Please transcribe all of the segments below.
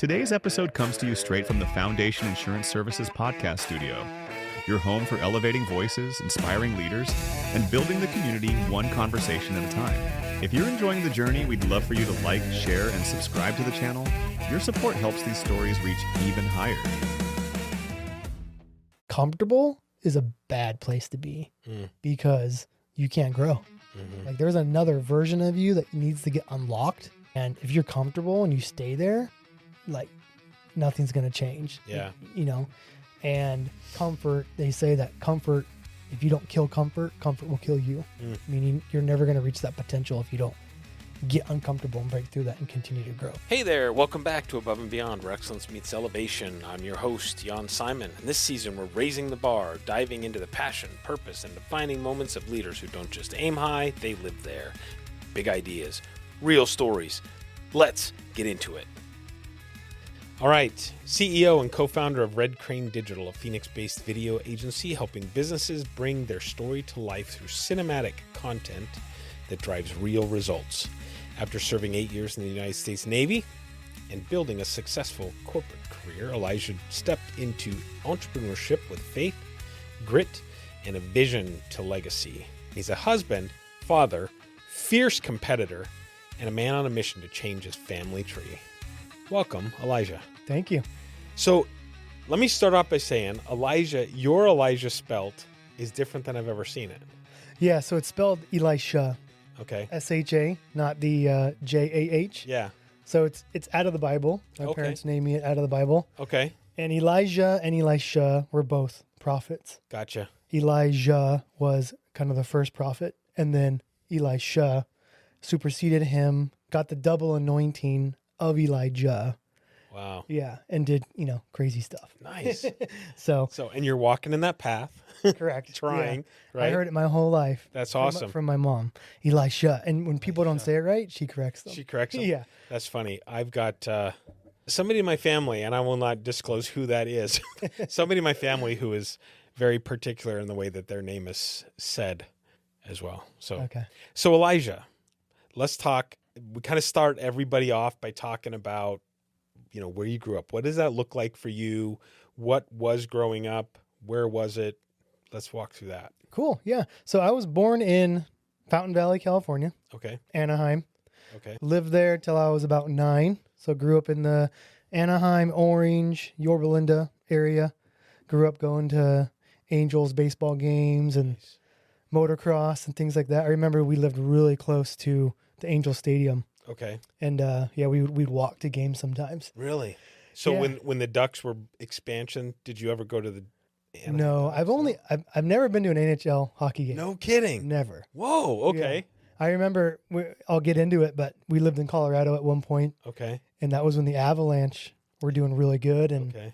Today's episode comes to you straight from the Foundation Insurance Services podcast studio, your home for elevating voices, inspiring leaders, and building the community one conversation at a time. If you're enjoying the journey, we'd love for you to like, share, and subscribe to the channel. Your support helps these stories reach even higher. Comfortable is a bad place to be because you can't grow. Like there's another version of you that needs to get unlocked. And if you're comfortable and you stay there, like nothing's going to change. Yeah. You know, and comfort, they say that comfort, if you don't kill comfort, comfort will kill you. Meaning you're never going to reach that potential if you don't get uncomfortable and break through that and continue to grow. Hey there, welcome back to Above and Beyond, where excellence meets elevation. I'm your host, Jan Simon, and this season we're raising the bar, diving into the passion, purpose, and defining moments of leaders who don't just aim high, they live there. Big ideas, real stories. Let's get into it. All right, CEO and co-founder of Red Crane Digital, a Phoenix-based video agency helping businesses bring their story to life through cinematic content that drives real results. After serving 8 years in the United States Navy and building a successful corporate career, Elisha stepped into entrepreneurship with faith, grit, and a vision to legacy. He's a husband, father, fierce competitor, and a man on a mission to change his family tree. Welcome, Elisha. Thank you. So let me start off by saying, Elisha, your Elisha spelt is different than I've ever seen it. Yeah, so it's spelled Elisha. Okay. S-H-A, not the J-A-H. Yeah. So it's out of the Bible. My parents named me it out of the Bible. Okay. And Elijah and Elisha were both prophets. Gotcha. Elijah was kind of the first prophet, and then Elisha superseded him, got the double anointing of Elijah. Wow. Yeah, and did, crazy stuff. Nice. So, And you're walking in that path. correct. Trying, Yeah. right? I heard it my whole life. That's awesome. From my mom, Elisha. And when people don't say it right, she corrects them. She corrects them? Yeah. That's funny. I've got somebody in my family, and I will not disclose who that is. Somebody in my family who is very particular in the way that their name is said as well. So Elisha, let's talk. We kind of start everybody off by talking about, where you grew up. What does that look like for you? What was growing up? Where was it? Let's walk through that. Cool. Yeah. So I was born in Fountain Valley, California. Okay. Anaheim. Okay. Lived there till I was about 9. So grew up in the Anaheim, Orange, Yorba Linda area. Grew up going to Angels baseball games and motocross and things like that. I remember we lived really close to the Angel Stadium. Okay. And we'd walk to games sometimes. Really? So when the Ducks were expansion, did you ever go to the Anaheim No, Ducks? I've never been to an NHL hockey game. No kidding. Never. Whoa. Okay. Yeah. I remember, I'll get into it, but we lived in Colorado at one point. Okay. And that was when the Avalanche were doing really good. And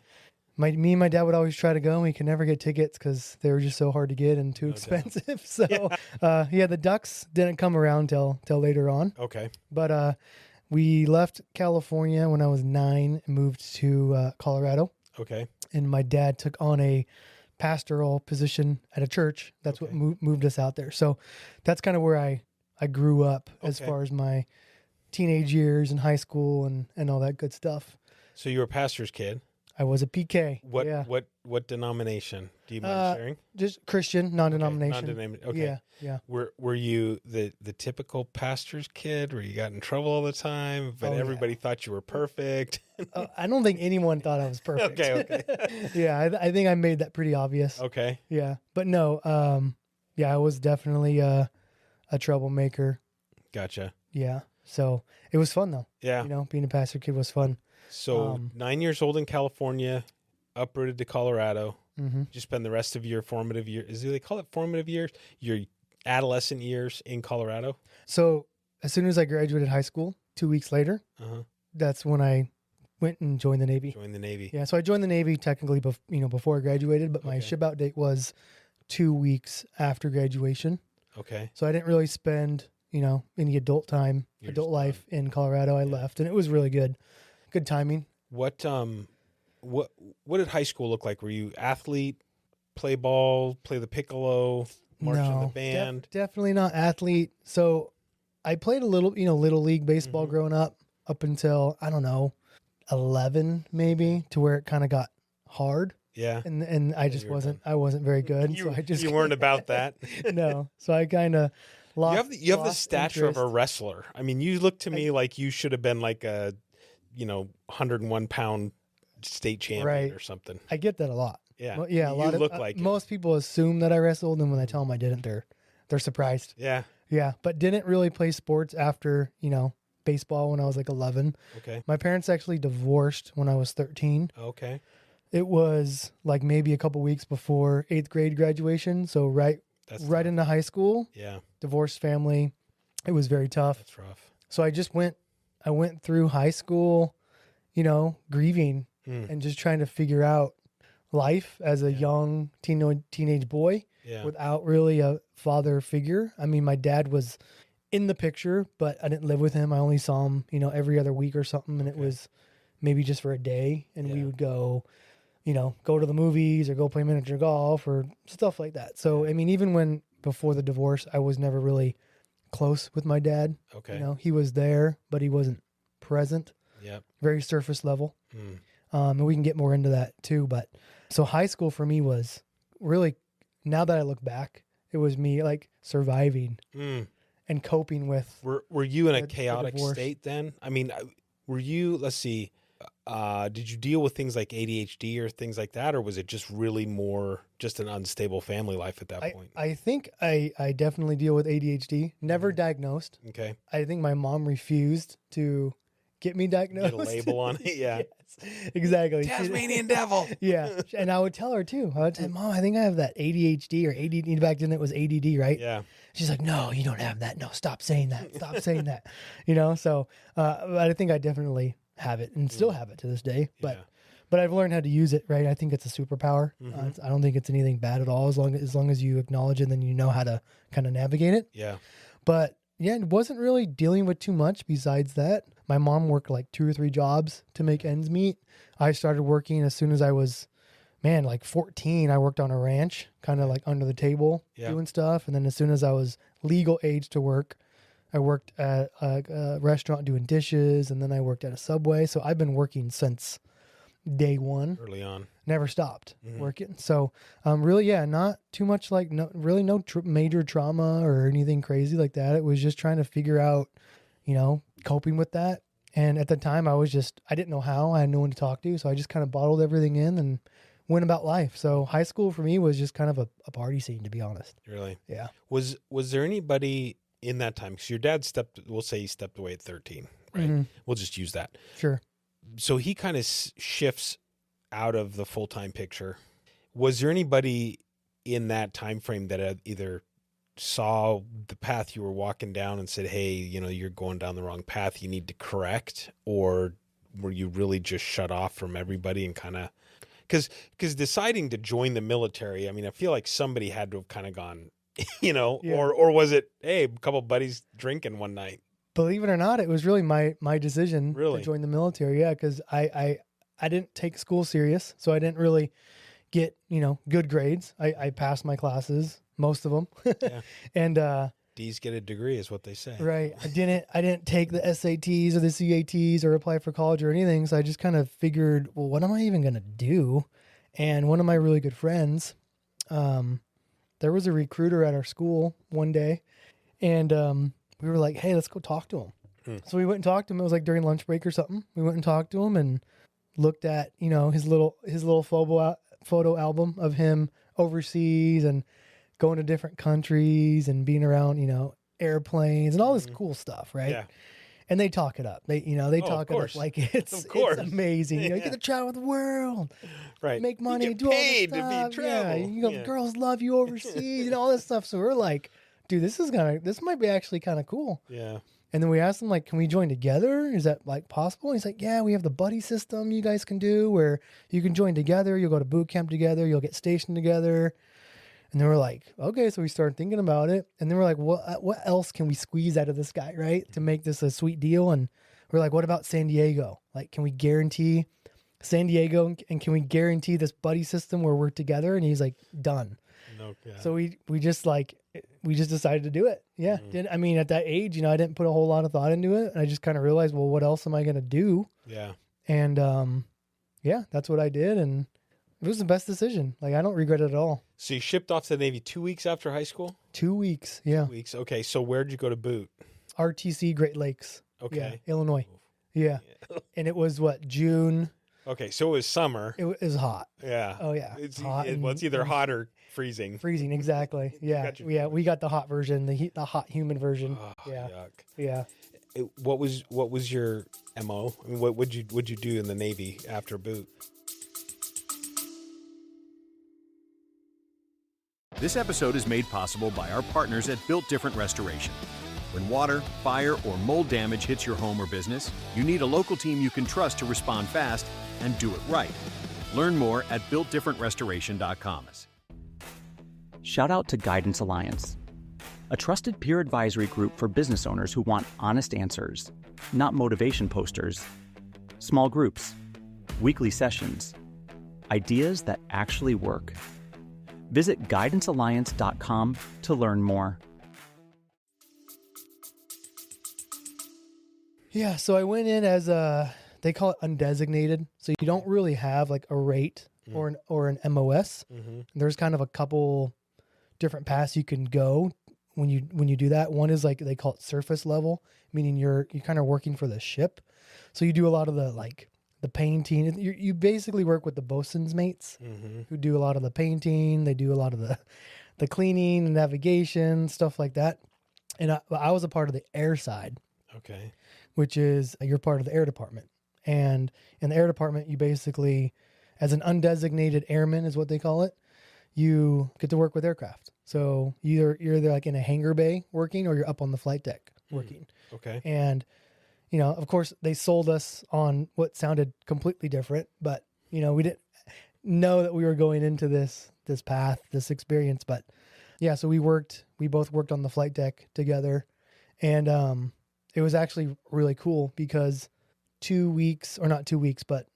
me and my dad would always try to go, and we could never get tickets because they were just so hard to get and too expensive. So, the Ducks didn't come around till later on. Okay. But we left California when I was 9 and moved to Colorado. Okay. And my dad took on a pastoral position at a church. That's what moved us out there. So that's kind of where I grew up as far as my teenage years and high school and all that good stuff. So you were a pastor's kid. I was a PK. What denomination? Do you mind sharing? Just Christian, non-denomination. Non-denomination. Okay. Yeah. Were you the typical pastor's kid where you got in trouble all the time, but everybody thought you were perfect? I don't think anyone thought I was perfect. Okay. Yeah, I think I made that pretty obvious. Okay. Yeah, but no, I was definitely a troublemaker. Gotcha. Yeah, so it was fun though. Yeah. Being a pastor kid was fun. So 9 years old in California, uprooted to Colorado. Mm-hmm. You spend the rest of your formative years. Do they call it formative years? Your adolescent years in Colorado? So as soon as I graduated high school, 2 weeks later, that's when I went and joined the Navy. Yeah, so I joined the Navy technically, before I graduated, but my ship out date was 2 weeks after graduation. Okay. So I didn't really spend, any adult life in Colorado. I left, and it was really good. Good timing. What did high school look like? Were you athlete, play ball, play the piccolo, march in the band? Definitely not athlete. So I played a little, little league baseball growing up until, I don't know, 11 maybe, to where it kind of got hard. Yeah. And I just I wasn't very good. So I just you weren't about that. No. So I kind of lost. You have the stature interest. of a wrestler. I mean, you look to me like you should have been like a, 101 pound state champion or something. I get that a lot. Yeah. Well, yeah. A lot look of like most people assume that I wrestled, and when I tell them I didn't, they're surprised. Yeah. Yeah. But didn't really play sports after, baseball when I was like 11. Okay. My parents actually divorced when I was 13. Okay. It was like maybe a couple weeks before 8th grade graduation. So right into high school. Yeah. Divorced family. It was very tough. That's rough. So I went through high school, grieving and just trying to figure out life as a young teenage boy without really a father figure. I mean, my dad was in the picture, but I didn't live with him. I only saw him, every other week or something. And it was maybe just for a day. And we would go to the movies or go play miniature golf or stuff like that. So, I mean, even before the divorce, I was never really close with my dad. Okay. He was there, but he wasn't present. Yep. Very surface level. And we can get more into that too. But so high school for me was really, now that I look back, it was me like surviving and coping with. Were you in a the chaotic divorce. state then? I mean, were you, let's see, did you deal with things like ADHD or things like that? Or was it just really more just an unstable family life at that point? I think I definitely deal with ADHD. Never diagnosed. Okay. I think my mom refused to get me diagnosed. Get a label on it. Yeah. Yes, exactly. Tasmanian devil. Yeah. And I would tell her too. I would say, Mom, I think I have that ADHD or ADD. Back then it was ADD, right? Yeah. She's like, no, you don't have that. No, stop saying that. Stop saying that. So but I think I definitely have it and still have it to this day. But I've learned how to use it, right? I think it's a superpower. I don't think it's anything bad at all as long as you acknowledge it and then you know how to kind of navigate it. Yeah. But yeah, it wasn't really dealing with too much besides that. My mom worked like 2 or 3 jobs to make ends meet. I started working as soon as I was, like 14. I worked on a ranch, kind of like under the table doing stuff. And then as soon as I was legal age to work, I worked at a restaurant doing dishes. And then I worked at a Subway. So I've been working since day one. Early on. Never stopped working. So really, not too much like, no major trauma or anything crazy like that. It was just trying to figure out, coping with that. And at the time I didn't know how. I had no one to talk to. So I just kind of bottled everything in and went about life. So high school for me was just kind of a party scene, to be honest. Really? Yeah. Was there anybody in that time? Because your dad we'll say he stepped away at 13, right? We'll just use that. Sure. So he kind of shifts out of the full-time picture. Was there anybody in that time frame that had either saw the path you were walking down and said, hey, you're going down the wrong path, you need to correct? Or were you really just shut off from everybody and kind of, because deciding to join the military, I mean, I feel like somebody had to have kind of gone, or was it, hey, a couple of buddies drinking one night? Believe it or not, it was really my decision Really? to join the military. Yeah. Cause I didn't take school serious. So I didn't really get, good grades. I passed my classes, most of them. Yeah. And, D's get a degree is what they say. right. I didn't take the SATs or the CATs or apply for college or anything. So I just kind of figured, well, what am I even going to do? And one of my really good friends, there was a recruiter at our school one day and, we were like, hey, let's go talk to him. So we went and talked to him. It was like during lunch break or something. We went and talked to him and looked at, his little photo album of him overseas and going to different countries and being around, airplanes and all this cool stuff. Right. Yeah. And they talk it up. They talk it up like it's amazing. You get to travel the world, right? Make money, you get do all this paid stuff. to be travel. Girls love you overseas and all this stuff. So we're like, dude, this might be actually kind of cool. Yeah. And then we asked him, like, can we join together? Is that like possible? And he's like, yeah, we have the buddy system you guys can do where you can join together. You'll go to boot camp together. You'll get stationed together. And then we're like, okay. So we started thinking about it. And then we're like, what else can we squeeze out of this guy, right? To make this a sweet deal. And we're like, what about San Diego? Like, can we guarantee San Diego and can we guarantee this buddy system where we're together? And he's like, done. Okay. So we just decided to do it. Yeah. I mean, at that age, I didn't put a whole lot of thought into it. And I just kind of realized, well, what else am I going to do? Yeah. And yeah, that's what I did, and it was the best decision. Like, I don't regret it at all. So you shipped off to the Navy 2 weeks after high school? 2 weeks, yeah. 2 weeks. Okay, so where'd you go to boot? RTC Great Lakes. Okay. Yeah, Illinois. Yeah. And it was June. Okay, so it was summer. It was hot. Yeah. Oh yeah. It's hot it's either hot or freezing. Freezing, exactly. Yeah. Yeah, we got the hot version, the hot humid version. Oh, yeah. Yuck. Yeah. What was your MO? I mean, what'd you do in the Navy after boot? This episode is made possible by our partners at Built Different Restoration. When water, fire, or mold damage hits your home or business, you need a local team you can trust to respond fast and do it right. Learn more at BuiltDifferentRestoration.com. Shout out to Guidance Alliance, a trusted peer advisory group for business owners who want honest answers, not motivation posters, small groups, weekly sessions, ideas that actually work. Visit guidancealliance.com to learn more. Yeah, so I went in as they call it undesignated. So you don't really have like a rate or an MOS. Mm-hmm. There's kind of a couple different paths you can go when you do that. One is like they call it surface level, meaning you're kind of working for the ship. So you do a lot of the painting. You basically work with the bosun's mates who do a lot of the painting. They do a lot of the cleaning and navigation, stuff like that. And I was a part of the air side. Okay. Which is you're part of the air department. And in the air department, you basically, as an undesignated airman is what they call it, you get to work with aircraft. So you're either like in a hangar bay working or you're up on the flight deck working. Okay. And, of course, they sold us on what sounded completely different, but, we didn't know that we were going into this path, this experience. But yeah, so we both worked on the flight deck together. And, it was actually really cool because 2 weeks, or not 2 weeks, but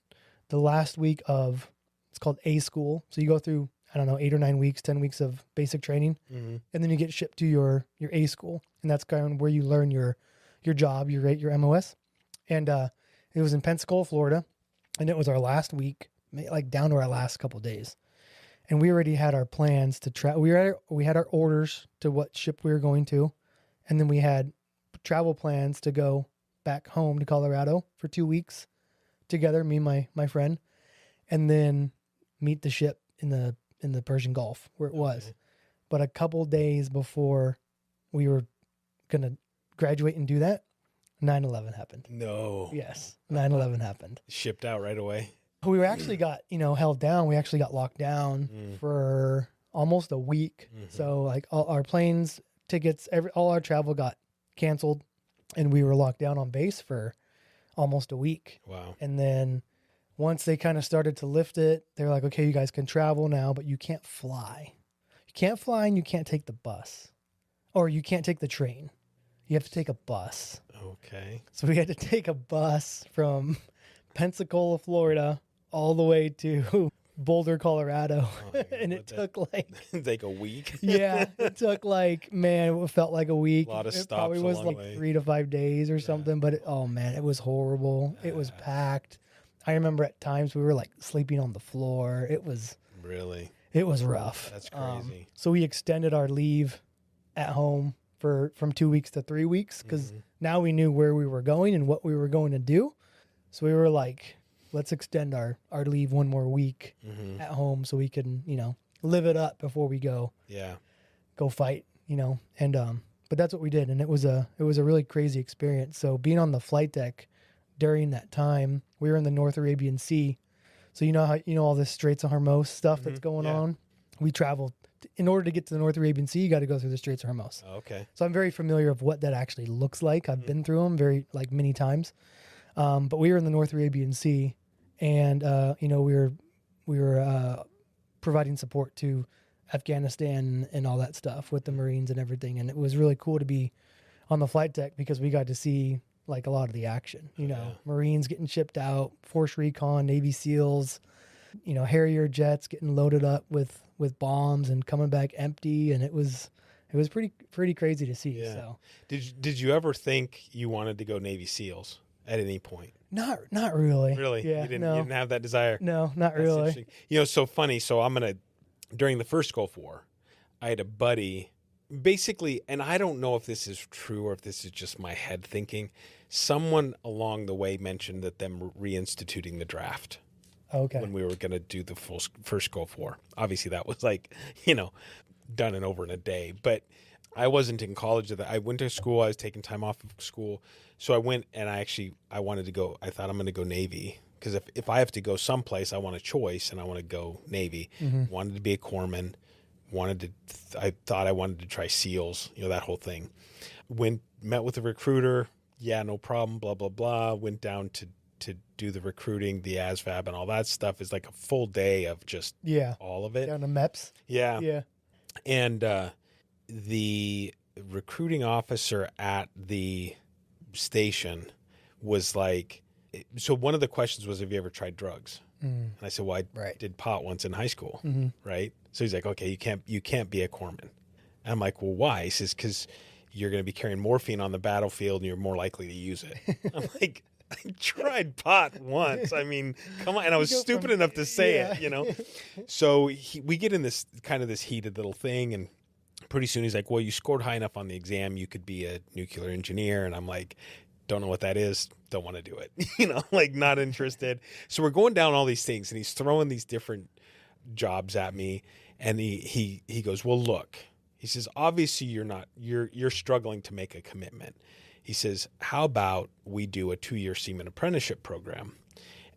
the last week of, it's called A school. So you go through, 8 or 9 weeks, 10 weeks of basic training, and then you get shipped to your A school. And that's kind of where you learn your job, your MOS. And it was in Pensacola, Florida. And it was our last week, like down to our last couple of days. And we already had our plans to travel. We had our orders to what ship we were going to. And then we had travel plans to go back home to Colorado for 2 weeks together, me and my friend, and then meet the ship in the Persian Gulf where it was. But a couple days before we were going to graduate and do that, 9/11 happened. No. Yes, 9/11 happened. Shipped out right away. We were actually got, held down. We actually got locked down for almost a week. So like all our planes, tickets, all our travel got canceled, and we were locked down on base for almost a week. Wow. And then once they kind of started to lift it, they're like, okay, you guys can travel now, but you can't fly. You can't fly, and you can't take the bus, or you can't take the train. You have to take a bus. Okay. So we had to take a bus from Pensacola, Florida, all the way to Boulder, Colorado. Oh, and it took like a week. Yeah, it took it felt like a week. A lot of it stops probably was along like the way. 3 to 5 days or something, but it was horrible. It was packed. I remember at times we were like sleeping on the floor. It was rough. That's crazy. So we extended our leave at home from 2 weeks to 3 weeks because now we knew where we were going and what we were going to do. So we were like, let's extend our leave one more week at home so we can, live it up before we go fight, and, but that's what we did. And it was a really crazy experience. So being on the flight deck during that time, we were in the North Arabian Sea. So all this Straits of Hormuz stuff that's going on. We traveled in order to get to the North Arabian Sea. You got to go through the Straits of Hormuz. Okay. So I'm very familiar of what that actually looks like. I've been through them many times. But we were in the North Arabian Sea, and we were providing support to Afghanistan and all that stuff with the Marines and everything. And it was really cool to be on the flight deck because we got to see like a lot of the action. Marines getting shipped out, Force Recon, Navy SEALs, Harrier jets getting loaded up with bombs and coming back empty, and it was pretty crazy to see. Yeah. So Did you ever think you wanted to go Navy SEALs at any point? Not really. Really? Yeah. You didn't, no. you didn't have that desire? No, not That's really. interesting. So funny. So during the first Gulf War, I had a buddy, basically, and I don't know if this is true or if this is just my head thinking, someone along the way mentioned that them reinstituting the draft. Okay. When we were going to do the first Gulf War. Obviously, that was done and over in a day. But I wasn't in college. I went to school. I was taking time off of school. So I went and I wanted to go. I thought I'm going to go Navy because if I have to go someplace, I want a choice and I want to go Navy. Mm-hmm. Wanted to be a corpsman. I thought I wanted to try SEALs, that whole thing. Met with a recruiter. Yeah, no problem, blah, blah, blah. Went down to do the recruiting, the ASVAB and all that stuff is like a full day of just all of it. Down to MEPS. Yeah. Yeah. And the recruiting officer at the station was like, so one of the questions was, have you ever tried drugs? And I said, well, I did pot once in high school. Mm-hmm. Right. So he's like, okay, you can't be a corpsman. And I'm like, well, why? He says, because you're going to be carrying morphine on the battlefield and you're more likely to use it. I'm like, I tried pot once. I mean, come on. And I was stupid enough to say it, So we get in this heated little thing. And pretty soon he's like, well, you scored high enough on the exam. You could be a nuclear engineer. And I'm like, don't know what that is. Don't want to do it. Not interested. So we're going down all these things and he's throwing these different jobs at me. And he goes, well, look, he says, obviously you're struggling to make a commitment. He says, how about we do a 2-year seaman apprenticeship program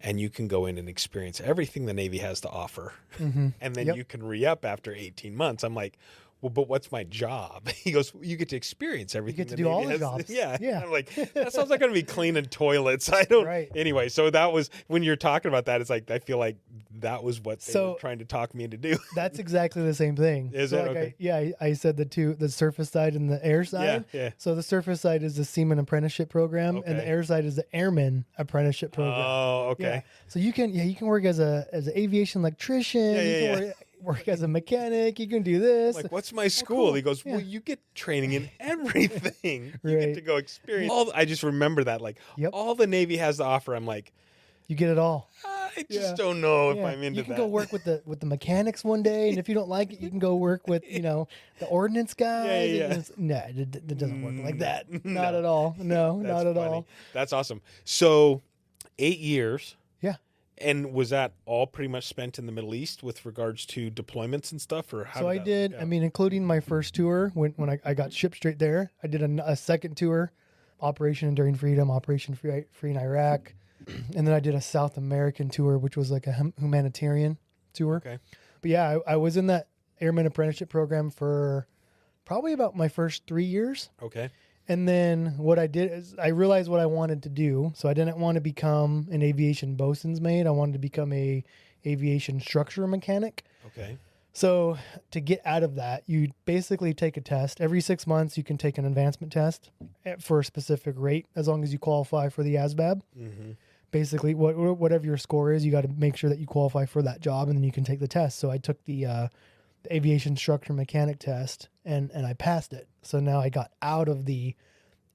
and you can go in and experience everything the Navy has to offer. Mm-hmm. And then you can re-up after 18 months. I'm like, well, but what's my job? He goes, well, you get to experience everything. You get to do all the jobs. Yeah. Yeah. I'm like, that sounds like I'm going to be cleaning toilets. I don't. Right. Anyway, so that was, when you're talking about that, it's like, I feel like that was what they were trying to talk me into do. That's exactly the same thing. Is it? Okay. I said the surface side and the air side. Yeah. So the surface side is the seaman apprenticeship program and the air side is the airman apprenticeship program. Oh, okay. Yeah. So you can work as an aviation electrician. You can work as a mechanic. You can do this. Like, what's my school? Cool. He goes, well, you get training in everything. You Right. get to go experience. I just remember that, all the Navy has to offer. I'm like, You get it all. I just don't know if I'm into that. You can go work with the mechanics one day, and if you don't like it, you can go work with the ordnance guys. Yeah. No, it doesn't work like that. Not at all. No, not at all. That's awesome. So 8 years. Yeah. And was that all pretty much spent in the Middle East with regards to deployments and stuff, or how? So I did. I mean, including my first tour when I got shipped straight there. I did a second tour, Operation Enduring Freedom, Operation Free in Iraq, and then I did a South American tour, which was like a humanitarian tour. Okay. But yeah, I was in that airman apprenticeship program for probably about my first 3 years. Okay. And then what I did is I realized what I wanted to do. So I didn't want to become an aviation bosun's mate. I wanted to become a aviation structure mechanic. Okay. So to get out of that, you basically take a test. Every 6 months, you can take an advancement test for a specific rate, as long as you qualify for the ASVAB. Mm-hmm. Basically, whatever your score is, you got to make sure that you qualify for that job, and then you can take the test. So I took the aviation structure mechanic test, and I passed it. So now I got out of the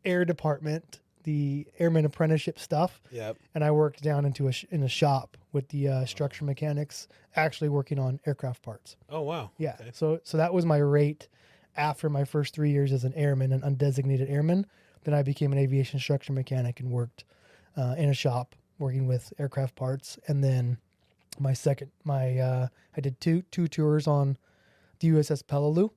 air department, the airman apprenticeship stuff. Yep. And I worked down in a shop with the structure mechanics, actually working on aircraft parts. Oh, wow. Yeah. Okay. So that was my rate after my first 3 years as an airman, an undesignated airman. Then I became an aviation structure mechanic and worked in a shop working with aircraft parts. And then I did two tours on the USS Peleliu,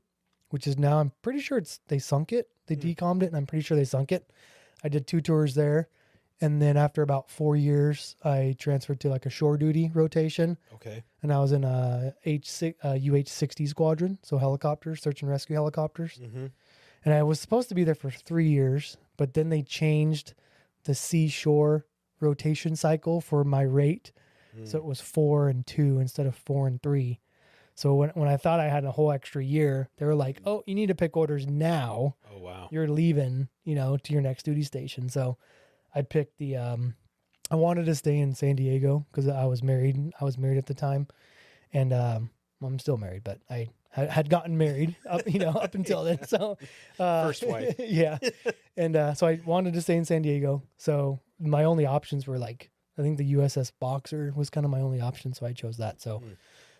which is now, I'm pretty sure they sunk it. They decommed it, and I'm pretty sure they sunk it. I did 2 tours there. And then after about 4 years, I transferred to like a shore duty rotation. Okay. And I was in a UH-60 squadron, so helicopters, search and rescue helicopters. Mm-hmm. And I was supposed to be there for 3 years, but then they changed the seashore rotation cycle for my rate. So it was 4 and 2 instead of 4 and 3. So when I thought I had a whole extra year, they were like, oh, you need to pick orders now. Oh, wow. You're leaving, to your next duty station. So I picked I wanted to stay in San Diego because I was married. I was married at the time. And I'm still married, but I had gotten married up until then. So First wife. yeah. And so I wanted to stay in San Diego. So my only options were like, I think the USS Boxer was kind of my only option. So I chose that. So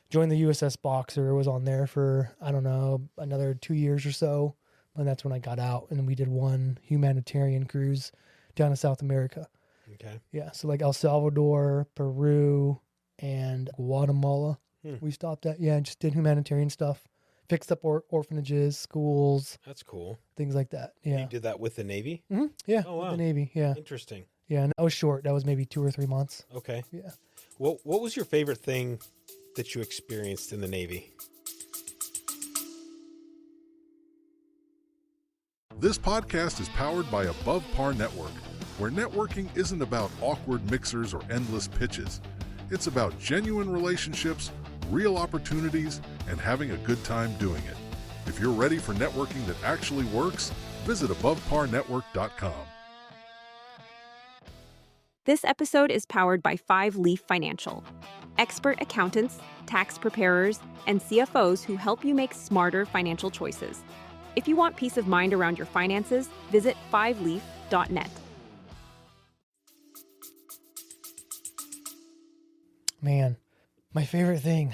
joined the USS Boxer, was on there for, I don't know, another 2 years or so. And that's when I got out. And we did one humanitarian cruise down to South America. Okay. Yeah. So like El Salvador, Peru, and Guatemala. We stopped at. Yeah. Just did humanitarian stuff. Fixed up orphanages, schools. That's cool. Things like that. Yeah. You did that with the Navy? Mm-hmm. Yeah. Oh, wow. With the Navy. Yeah. Interesting. Yeah. And that was short. That was maybe 2 or 3 months. Okay. Yeah. What was your favorite thing that you experienced in the Navy? This podcast is powered by Above Par Network, where networking isn't about awkward mixers or endless pitches. It's about genuine relationships, real opportunities, and having a good time doing it. If you're ready for networking that actually works, visit AboveParNetwork.com. This episode is powered by 5 Leaf Financial, expert accountants, tax preparers, and CFOs who help you make smarter financial choices. If you want peace of mind around your finances, visit 5leaf.net. Man, my favorite thing,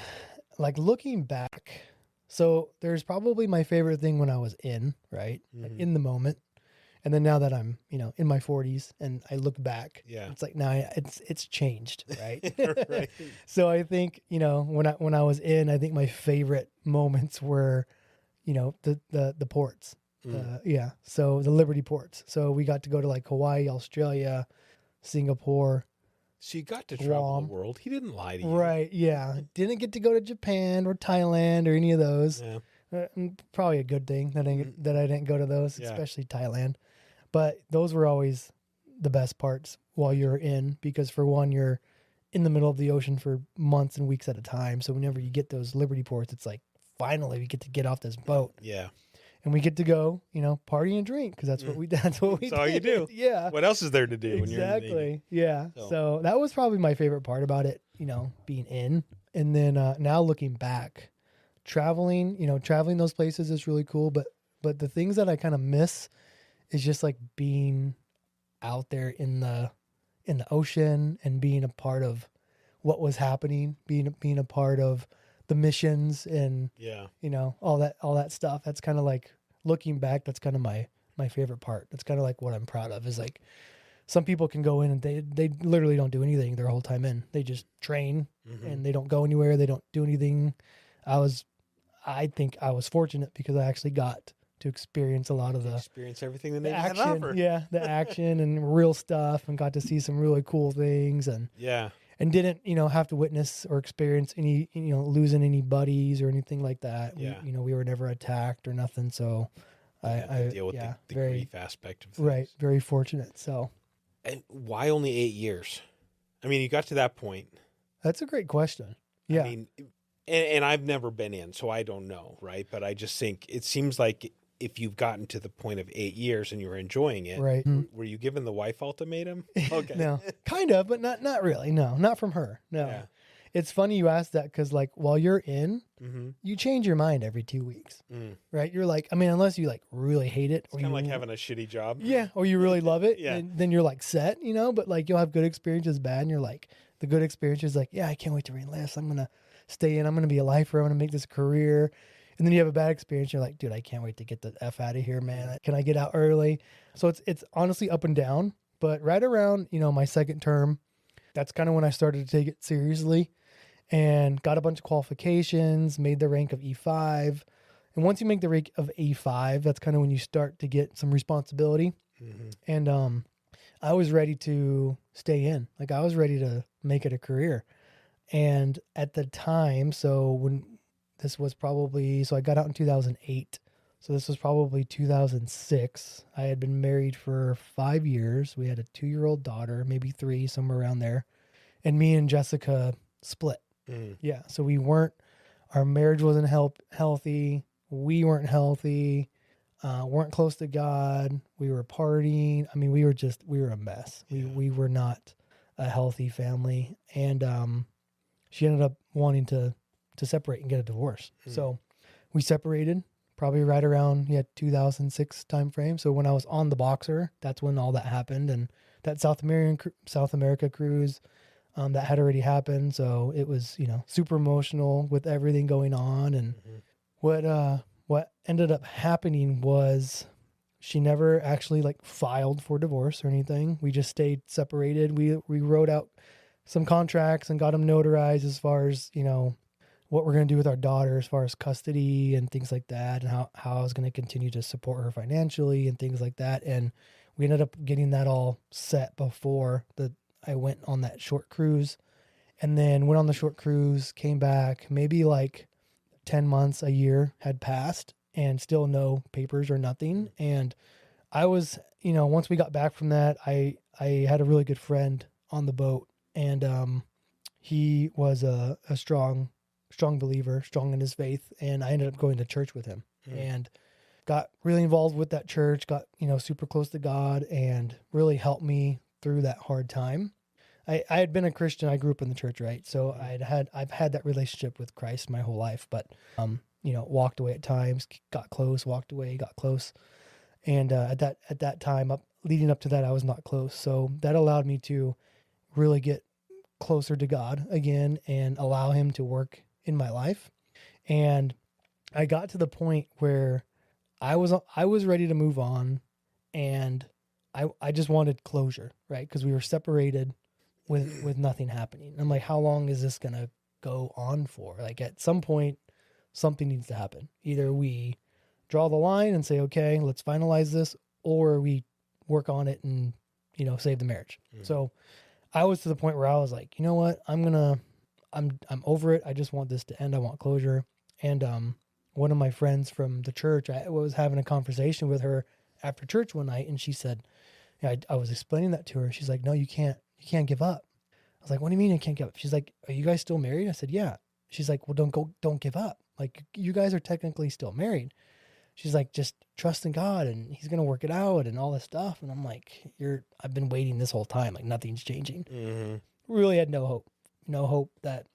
like looking back. So there's probably my favorite thing when I was in, right? Like in the moment. And then now that I'm, in my 40s and I look back, it's like, now it's changed, right? Right. So I think, when I was in, I think my favorite moments were, the ports. So the Liberty ports. So we got to go to like Hawaii, Australia, Singapore. So you got to travel Guam. the world. He didn't lie to you. Right, yeah. Didn't get to go to Japan or Thailand or any of those. Yeah. Probably a good thing that I didn't go to those, Yeah. especially Thailand. But those were always the best parts while you're in, because for one, you're in the middle of the ocean for months and weeks at a time. So whenever you get those Liberty ports, it's like, finally we get to get off this boat. Yeah. And we get to go, party and drink, because that's what we did. That's all you do. Yeah. What else is there to do when you're in the Navy? Exactly. Yeah. So- So that was probably my favorite part about it, being in. And then now looking back, traveling those places is really cool. But the things that I kind of miss is just like being out there in the ocean and being a part of what was happening, being a part of the missions and all that stuff. That's kind of like, looking back, that's kind of my favorite part. That's kind of like what I'm proud of, is like, some people can go in and they literally don't do anything their whole time in. They just train and they don't go anywhere. They don't do anything. I think I was fortunate because I actually got to experience a lot of the Experience everything the Navy had to action. offer. Yeah, the action and real stuff, and got to see some really cool things, and didn't have to witness or experience any losing any buddies or anything like that. Yeah. We were never attacked or nothing. So I deal with the very grief aspect of things. right, very fortunate. So And why only 8 years? I mean, you got to that point. that's a great question. Yeah, I mean, and I've never been in, so I don't know, right? But I just think it seems like if you've gotten to the point of 8 years and you're enjoying it, right. were you given the wife ultimatum? Okay. No, kind of, but not really. No, not from her. No. Yeah. It's funny you ask that, because like while you're in, you change your mind every 2 weeks, right? You're like, I mean, unless you like really hate it, It's kind of like having a shitty job. yeah, or you really love it, Yeah. and then you're like set, but like you'll have good experiences, bad, and you're like, the good experiences, like, yeah, I can't wait to re-enlist. I'm going to stay in. I'm going to be a lifer. I'm going to make this a career. And then you have a bad experience. You're like, dude, I can't wait to get the F out of here, man. Can I get out early? So it's honestly up and down. But right around, my second term, that's kind of when I started to take it seriously and got a bunch of qualifications, made the rank of E5. And once you make the rank of A5, that's kind of when you start to get some responsibility. And I was ready to stay in. Like, I was ready to make it a career. And at the time, so I got out in 2008. So this was probably 2006. I had been married for 5 years. We had a 2-year-old daughter, maybe 3, somewhere around there. And me and Jessica split. Yeah. So our marriage wasn't healthy. We weren't healthy, weren't close to God. We were partying. I mean, we were a mess. We were not a healthy family. And she ended up wanting to separate and get a divorce. So we separated probably right around 2006 time frame. So when I was on the Boxer, that's when all that happened. And that South America cruise that had already happened. So it was, super emotional with everything going on. And what ended up happening was she never actually like filed for divorce or anything. We just stayed separated. We wrote out some contracts and got them notarized as far as, what we're going to do with our daughter as far as custody and things like that, and how I was going to continue to support her financially and things like that. And we ended up getting that all set before I went on that short cruise, and then went on the short cruise, came back, maybe like 10 months, a year had passed, and still no papers or nothing. And I was, once we got back from that, I had a really good friend on the boat, and he was a strong believer, strong in his faith. And I ended up going to church with him and got really involved with that church, got, super close to God, and really helped me through that hard time. I had been a Christian. I grew up in the church, right? So I've had that relationship with Christ my whole life, but, walked away at times, got close, walked away, got close. And at that time, leading up to that, I was not close. So that allowed me to really get closer to God again and allow him to work in my life. And I got to the point where I was ready to move on, and I just wanted closure, right? Because we were separated with nothing happening. I'm like, how long is this going to go on for? Like, at some point, something needs to happen. Either we draw the line and say, okay, let's finalize this, or we work on it and, save the marriage. Mm-hmm. So I was to the point where I was like, you know what? I'm over it. I just want this to end. I want closure. And one of my friends from the church, I was having a conversation with her after church one night, and she said, I was explaining that to her. She's like, no, you can't give up. I was like, what do you mean I can't give up? She's like, are you guys still married? I said, yeah. She's like, well, don't give up. Like, you guys are technically still married. She's like, just trust in God, and he's going to work it out and all this stuff. And I'm like, I've been waiting this whole time. Like, nothing's changing. Mm-hmm. Really had no hope that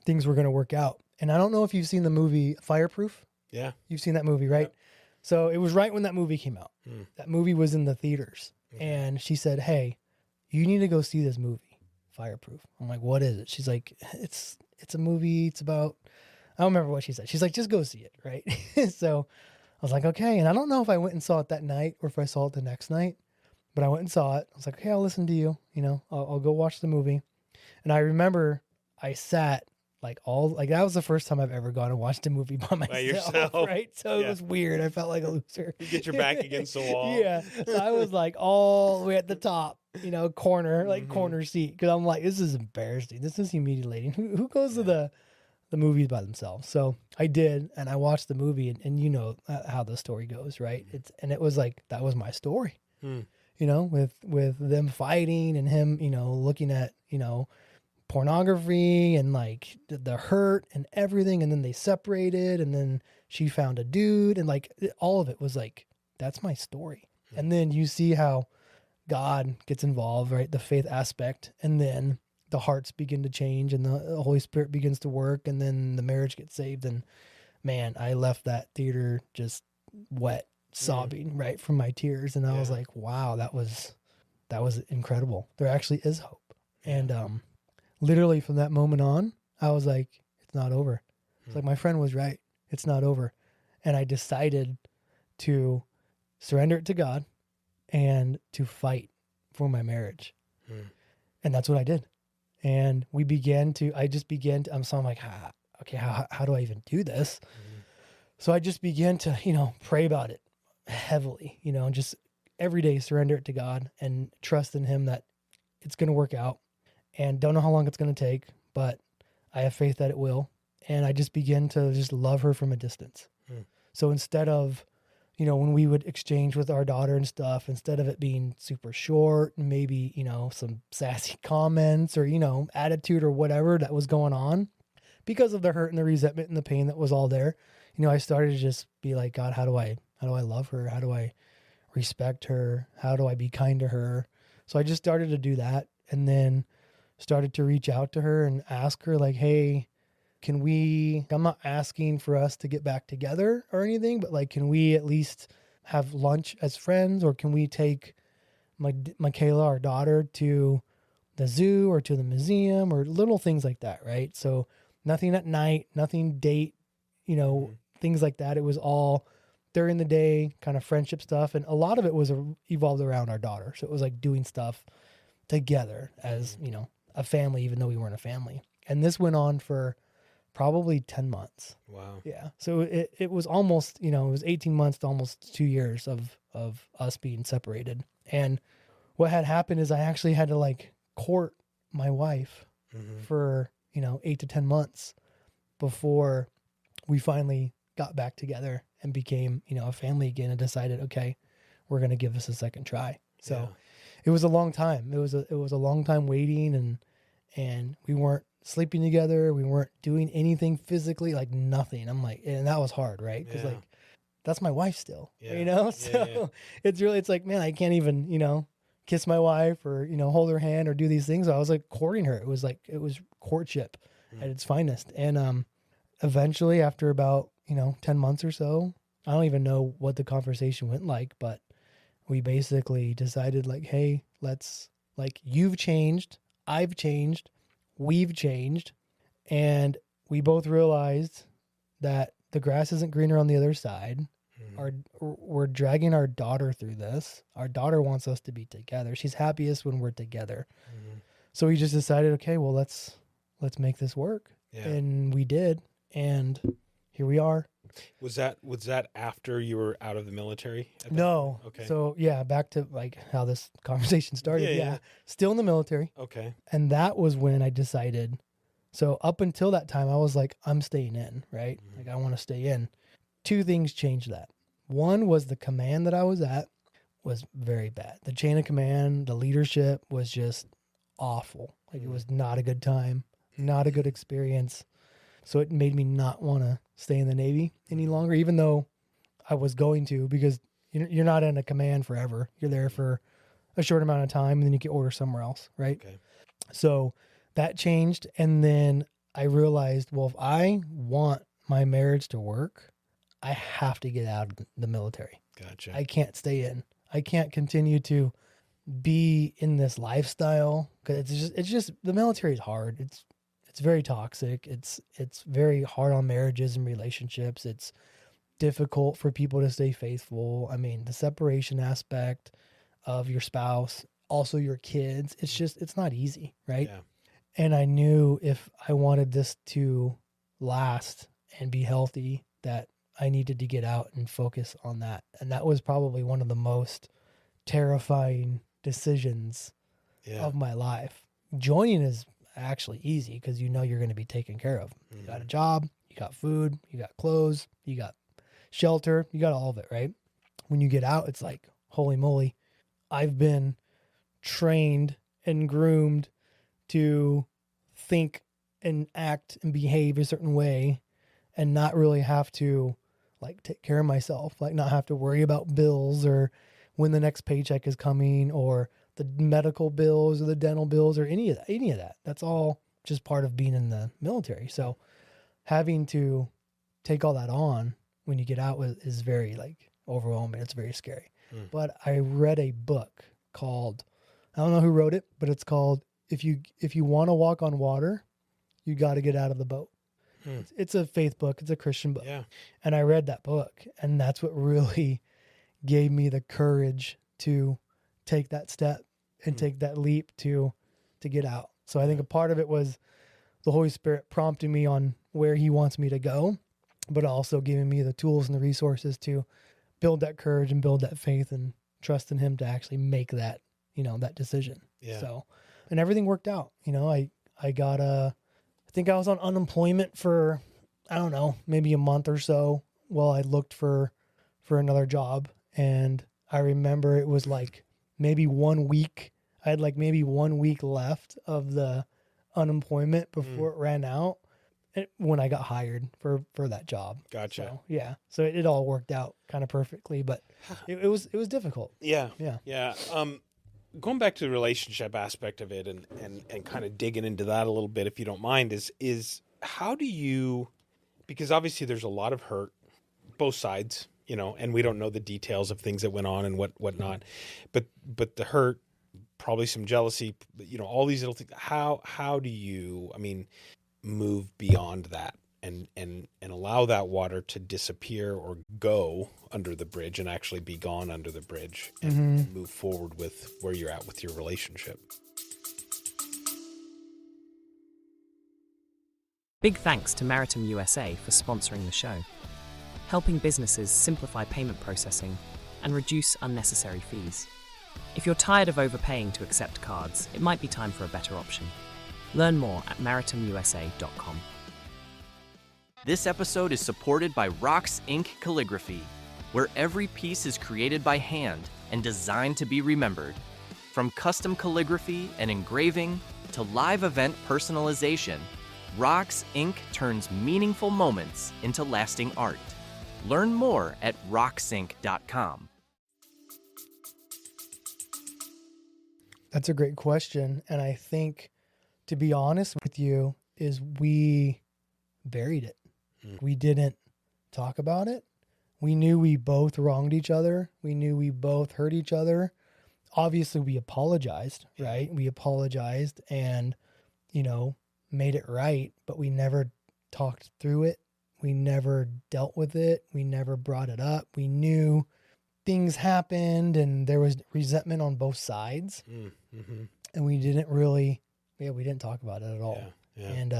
things were going to work out. And I don't know if you've seen the movie Fireproof. Yeah. You've seen that movie, right? Yeah. So it was right when that movie came out. Mm. That movie was in the theaters. Mm-hmm. And she said, hey, you need to go see this movie, Fireproof. I'm like, what is it? She's like, it's a movie. It's about, I don't remember what she said. She's like, just go see it, right? So I was like, okay. And I don't know if I went and saw it that night or if I saw it the next night, but I went and saw it. I was like, okay, I'll listen to you. I'll go watch the movie. And I remember I sat that was the first time I've ever gone and watched a movie by myself, right? So It was weird. I felt like a loser. You get your back against the wall. Yeah. So I was like all the way at the top, corner, like corner seat. Because I'm like, this is embarrassing. This is humiliating. Who goes to the movies by themselves? So I did, and I watched the movie, and how the story goes, right? It was like, that was my story, with them fighting and him, looking at, pornography and like the hurt and everything. And then they separated, and then she found a dude, and like all of it was like, that's my story. Mm-hmm. And then you see how God gets involved, right? The faith aspect. And then the hearts begin to change, and the Holy Spirit begins to work, and then the marriage gets saved. And man, I left that theater just wet, sobbing, right, from my tears. And I was like, wow, that was incredible. There actually is hope. And, literally from that moment on, I was like, it's not over. It's like, my friend was right. It's not over. And I decided to surrender it to God and to fight for my marriage. And that's what I did. And I'm like, okay, how do I even do this? So I just began to, pray about it heavily, and just every day surrender it to God and trust in him that it's going to work out. And don't know how long it's going to take, but I have faith that it will. And I just began to just love her from a distance. So instead of, when we would exchange with our daughter and stuff, instead of it being super short and maybe, some sassy comments or, attitude or whatever that was going on because of the hurt and the resentment and the pain that was all there, I started to just be like, God, how do I love her? How do I respect her? How do I be kind to her? So I just started to do that, and then started to reach out to her and ask her like, hey, I'm not asking for us to get back together or anything, but like, can we at least have lunch as friends, or can we take Michaela, our daughter, to the zoo or to the museum or little things like that, right? So nothing at night, nothing date, things like that. It was all during the day, kind of friendship stuff. And a lot of it was evolved around our daughter. So it was like doing stuff together as, a family, even though we weren't a family. And this went on for probably 10 months. Wow. Yeah. So it was almost, it was 18 months to almost 2 years of us being separated. And what had happened is I actually had to like court my wife for, 8 to 10 months before we finally got back together and became, a family again and decided, okay, we're going to give this a second try. So it was a long time. It was a long time waiting and we weren't sleeping together. We weren't doing anything physically, like nothing. I'm like, and that was hard, right? Because like, that's my wife still, So it's like, man, I can't even, kiss my wife or, hold her hand or do these things. I was like courting her. It was courtship at its finest. And, eventually after about, 10 months or so, I don't even know what the conversation went like, but we basically decided like, hey, you've changed, I've changed, we've changed. And we both realized that the grass isn't greener on the other side. We're dragging our daughter through this. Our daughter wants us to be together. She's happiest when we're together. So we just decided, okay, well, let's make this work. Yeah. And we did. And here we are. Was that after you were out of the military? No. Okay. So back to like how this conversation started. Yeah. Still in the military. Okay. And that was when I decided. So up until that time, I was like, I'm staying in, right? Like I want to stay in. Two things changed that. One was the command that I was at was very bad. The chain of command, the leadership was just awful. Like it was not a good time, not a good experience. So it made me not want to stay in the Navy any longer, even though I was going to, because you're not in a command forever. You're there for a short amount of time and then you get ordered somewhere else, right? Okay. So that changed. And then I realized, well, if I want my marriage to work, I have to get out of the military. Gotcha. I can't stay in. I can't continue to be in this lifestyle because it's just the military is hard. It's very toxic. It's very hard on marriages and relationships. It's difficult for people to stay faithful. I mean, the separation aspect of your spouse, also your kids. It's not easy, right? Yeah. And I knew if I wanted this to last and be healthy, that I needed to get out and focus on that. And that was probably one of the most terrifying decisions of my life. Joining is actually easy because you're going to be taken care of. You got a job, you got food, you got clothes, you got shelter, you got all of it, right? When you get out, it's like, holy moly, I've been trained and groomed to think and act and behave a certain way and not really have to like take care of myself, like not have to worry about bills or when the next paycheck is coming or the medical bills or the dental bills or any of that. That's all just part of being in the military. So having to take all that on when you get out is very like overwhelming. It's very scary. But I read a book called, I don't know who wrote it, but it's called If You Want to Walk on Water, You Got to Get Out of the Boat. It's a faith book. It's a Christian book. Yeah. And I read that book, and that's what really gave me the courage to take that step and take that leap to get out. So I think a part of it was the Holy Spirit prompting me on where he wants me to go, but also giving me the tools and the resources to build that courage and build that faith and trust in him to actually make that, that decision. Yeah. So, and everything worked out. I got I think I was on unemployment for, I don't know, maybe a month or so while I looked for another job. And I remember it was like maybe 1 week. I had like maybe 1 week left of the unemployment before it ran out when I got hired for that job. Gotcha. So, yeah. So it all worked out kind of perfectly, but it was difficult. Yeah. Yeah. Yeah. Going back to the relationship aspect of it and kind of digging into that a little bit, if you don't mind, is how do you, because obviously there's a lot of hurt, both sides, and we don't know the details of things that went on and whatnot, but the hurt, probably some jealousy, all these little things. How do you, move beyond that and allow that water to disappear or go under the bridge and actually be gone under the bridge and move forward with where you're at with your relationship? Big thanks to Maritime USA for sponsoring the show, helping businesses simplify payment processing and reduce unnecessary fees. If you're tired of overpaying to accept cards, it might be time for a better option. Learn more at maritimeusa.com. This episode is supported by Rocks Ink Calligraphy, where every piece is created by hand and designed to be remembered. From custom calligraphy and engraving to live event personalization, Rocks Ink turns meaningful moments into lasting art. Learn more at rocksink.com. That's a great question. And I think, to be honest with you, is we buried it. We didn't talk about it. We knew we both wronged each other. We knew we both hurt each other. Obviously, we apologized, right? We apologized and, made it right, but we never talked through it. We never dealt with it. We never brought it up. We knew things happened and there was resentment on both sides. And we didn't really, we didn't talk about it at all. Yeah. And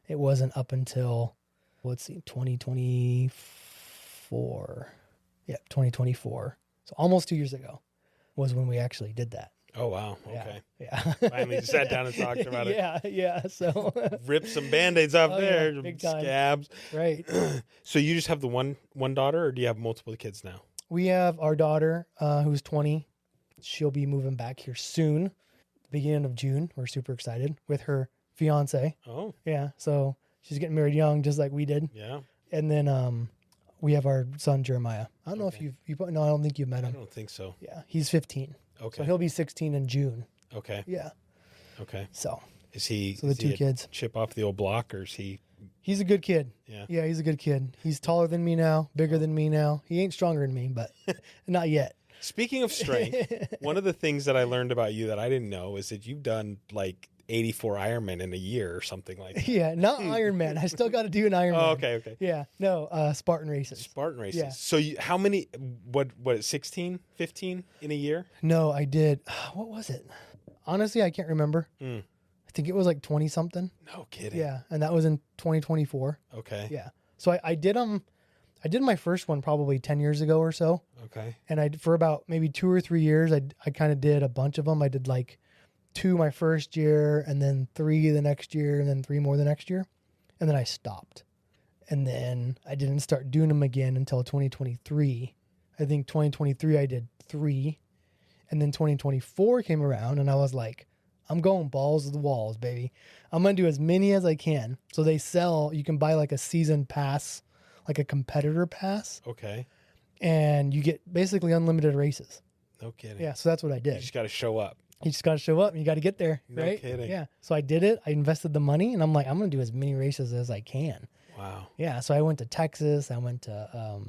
it wasn't up until, 2024. Yeah, 2024. So almost 2 years ago was when we actually did that. Oh, wow. Okay. Yeah. Finally sat down and talked about it. Yeah. So Rip some Band-Aids off there. Yeah, big time. Scabs. Right. So you just have the one daughter, or do you have multiple kids now? We have our daughter who's 20. She'll be moving back here soon, beginning of June. We're super excited with her fiance. Oh. Yeah. So she's getting married young, just like we did. Yeah. And then we have our son, Jeremiah. I don't know if no, I don't think you've met him. I don't think so. Yeah. He's 15. Okay. So he'll be 16 in June. Okay. Yeah. Okay. So Is he the two kids. chip off the old block, or is he? He's a good kid. Yeah. Yeah, he's a good kid. He's taller than me now, bigger than me now. He ain't stronger than me, but not yet. Speaking of strength, one of the things that I learned about you that I didn't know is that you've done like 84 Ironman in a year or something like that. Yeah, not Ironman. I still got to do an Ironman. Oh, okay. Yeah, no, Spartan races. Spartan races. Yeah. So how many, what 16, 15 in a year? No, I did. What was it? Honestly, I can't remember. I think it was like 20 something. No kidding. Yeah, and that was in 2024. Okay. Yeah. So I did my first one probably 10 years ago or so. Okay. And for about maybe 2 or 3 years, I kind of did a bunch of them. I did like 2 my first year, and then 3 the next year, and then 3 more the next year. And then I stopped. And then I didn't start doing them again until 2023. I think 2023 I did 3. And then 2024 came around, and I was like, I'm going balls to the walls, baby. I'm going to do as many as I can. So you can buy like a season pass, like a competitor pass. Okay. And you get basically unlimited races. No kidding. Yeah, so that's what I You did. just got to show up. You just got to show up and you got to get there, No right? kidding. Yeah. So I did it. I invested the money, and I'm like, I'm going to do as many races as I can. Wow. Yeah. So I went to Texas. I went to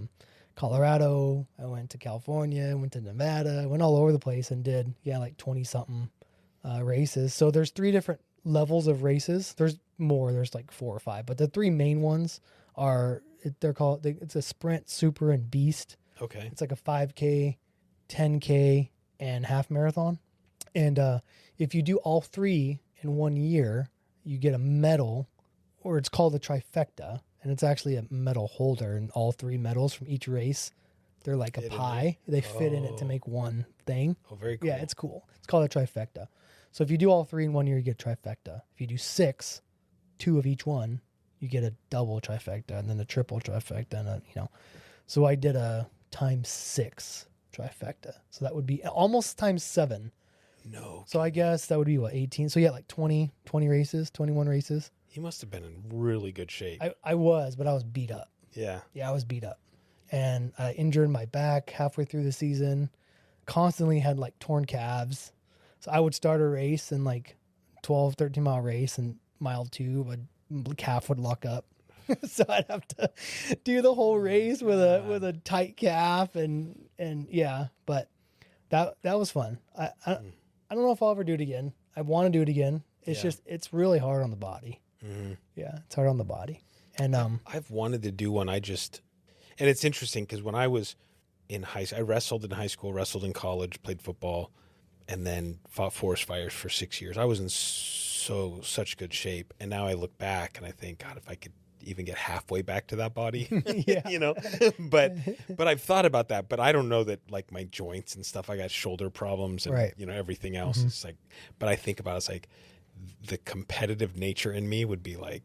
Colorado. I went to California. I went to Nevada. I went all over the place and did, like 20-something races. So there's 3 different levels of races. There's more. There's like 4 or 5. But the 3 main ones it's a sprint, super, and beast. Okay. It's like a 5K, 10K, and half marathon. And if you do all 3 in 1 year, you get a medal, or it's called a trifecta. And it's actually a medal holder, and all 3 medals from each race, they're like a pie. They fit in it to make one thing. Oh, very cool. Yeah, it's cool. It's called a trifecta. So if you do all 3 in 1 year, you get a trifecta. If you do 6, 2 of each one, you get a double trifecta, and then a triple trifecta, and So I did a times 6 trifecta. So that would be almost times 7. No. So I guess that would be 18. So yeah, like 20 races, 21 races. You must have been in really good shape. I was, but I was beat up. Yeah. Yeah, I was beat up. And I injured my back halfway through the season. Constantly had like torn calves. So I would start a race in like 12, 13 mile race, and mile 2, my calf would lock up. So I'd have to do the whole race with a tight calf and yeah, but that was fun. I don't know if I'll ever do it again. I want to do it again. It's just, it's really hard on the body. Mm-hmm. Yeah, it's hard on the body. And I've wanted to do one. And it's interesting because when I was in I wrestled in high school, wrestled in college, played football, and then fought forest fires for 6 years. I was in such good shape. And now I look back and I think, God, if I could even get halfway back to that body, you know, but I've thought about that, but I don't know that like my joints and stuff, I got shoulder problems and, you know, everything else. It's like, but I think about it's like the competitive nature in me would be like,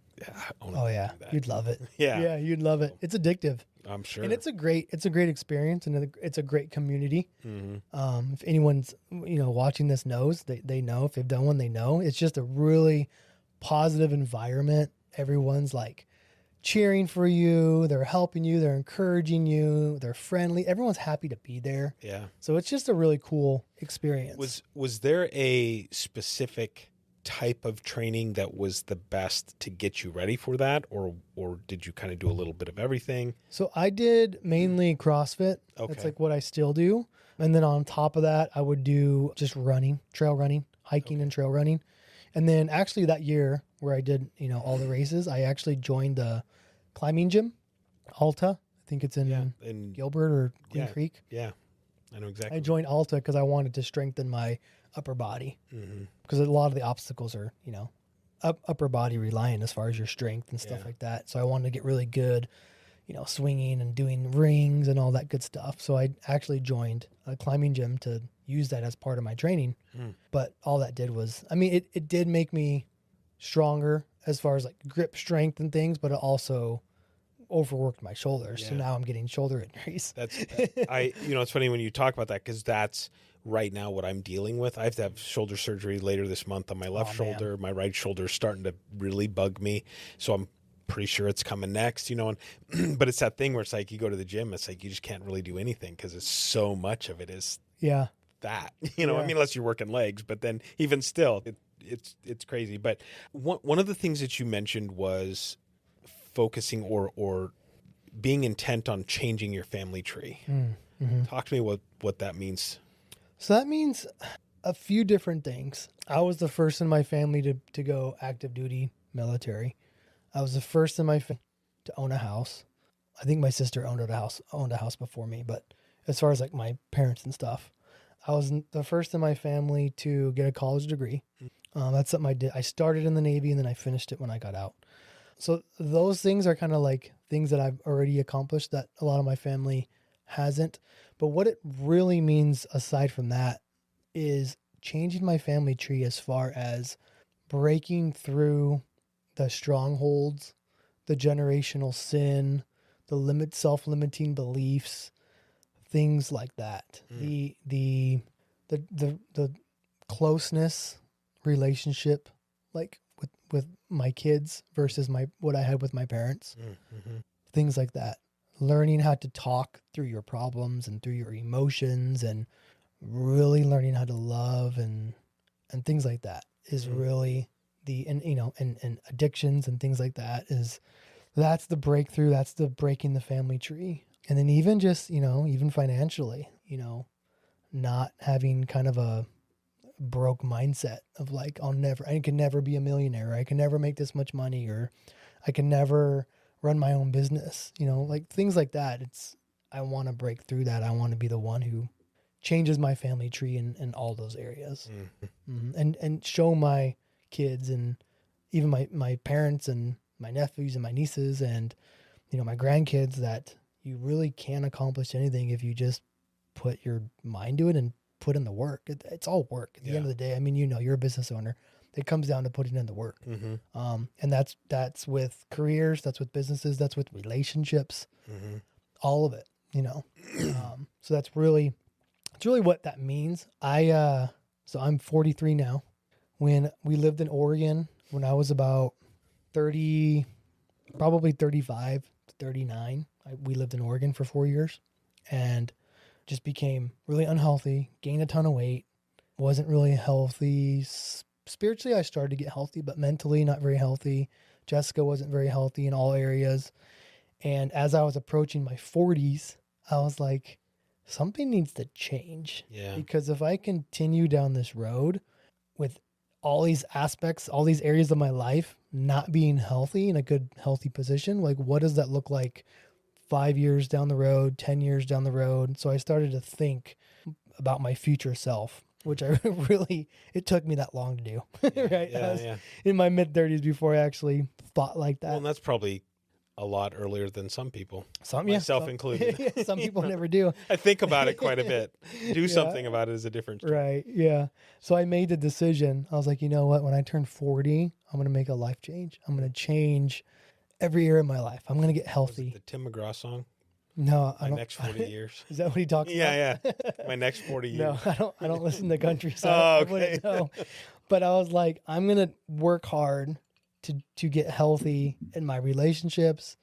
oh yeah, you'd love it. Yeah, you'd love it. It's addictive. I'm sure. And it's a great experience, and it's a great community. If anyone's, you know, watching this knows, they know. If they've done one, they know. It's just a really positive environment. Everyone's like cheering for you. They're helping you. They're encouraging you. They're friendly. Everyone's happy to be there. Yeah. So it's just a really cool experience. Was there a specific type of training that was the best to get you ready for that, or did you kind of do a little bit of everything? So I did mainly CrossFit. Okay. That's like what I still do. And then on top of that, I would do just running, trail running, hiking and trail running. And then actually that year where I did, you know, all the races, I actually joined the climbing gym, Alta. I think it's in Gilbert or Queen Creek. Yeah, I know exactly. I joined Alta because I wanted to strengthen my upper body, because a lot of the obstacles are, you know, upper body reliant as far as your strength and stuff like that. So I wanted to get really good, you know, swinging and doing rings and all that good stuff. So I actually joined a climbing gym to use that as part of my training. But all that did was, I mean, it did make me stronger as far as like grip strength and things, but it also overworked my shoulders. So now I'm getting shoulder injuries. You know, it's funny when you talk about that, because that's right now what I'm dealing with. I have to have shoulder surgery later this month on my left shoulder. My right shoulder is starting to really bug me. So I'm pretty sure it's coming next, you know, and but it's that thing where it's like you go to the gym, it's like you just can't really do anything because it's so much of it is that, you know, I mean, unless you're working legs, but then even still, it's crazy. But one of the things that you mentioned was focusing or being intent on changing your family tree. Talk to me what that means. So that means a few different things. I was the first in my family to go active duty military. I was the first in my family to own a house. I think my sister owned a house before me, but as far as like my parents and stuff, I was the first in my family to get a college degree. That's something I did. I started in the Navy and then I finished it when I got out. So those things are kind of like things that I've already accomplished that a lot of my family hasn't. But what it really means aside from that is changing my family tree as far as breaking through the strongholds, the generational sin, the self-limiting beliefs, things like that. The closeness relationship, like with my kids versus what I had with my parents, things like that. Learning how to talk through your problems and through your emotions, and really learning how to love and things like that is really and addictions and things like that that's the breakthrough. That's the breaking the family tree. And then even just, even financially, not having kind of a broke mindset of like, I can never be a millionaire, or I can never make this much money, or I can never run my own business, like things like that. I want to break through that. I want to be the one who changes my family tree in all those areas, and show my kids and even my parents and my nephews and my nieces and, my grandkids that you really can accomplish anything if you just put your mind to it and put in the work. It's all work at the end of the day. I mean, you're a business owner. It comes down to putting in the work. And that's with careers, that's with businesses, that's with relationships, all of it, so that's really what that means. So I'm 43 now. When we lived in Oregon, when I was about 30, probably 35 to 39, we lived in Oregon for 4 years and just became really unhealthy, gained a ton of weight, wasn't really healthy spiritually, I started to get healthy, but mentally not very healthy. Jessica wasn't very healthy in all areas. And as I was approaching my 40s, I was like, something needs to change. Yeah. Because if I continue down this road with all these aspects, all these areas of my life not being healthy in a good, healthy position, like what does that look like 5 years down the road, 10 years down the road? So I started to think about my future self, which it took me that long to do, right? I was in my mid-30s before I actually thought like that. Well, and that's probably a lot earlier than some people, myself included. Some people never do. I think about it quite a bit. Do something about it is a different story. Right, yeah. So I made the decision. I was like, you know what? When I turn 40, I'm going to make a life change. I'm going to change every area of my life. I'm going to get healthy. Was it the Tim McGraw song? No, My next 40 years. Is that what he talks about? Yeah. My next 40 years. No, I don't listen to country, so Oh, I okay. wouldn't know. But I was like, I'm gonna work hard to get healthy in my relationships,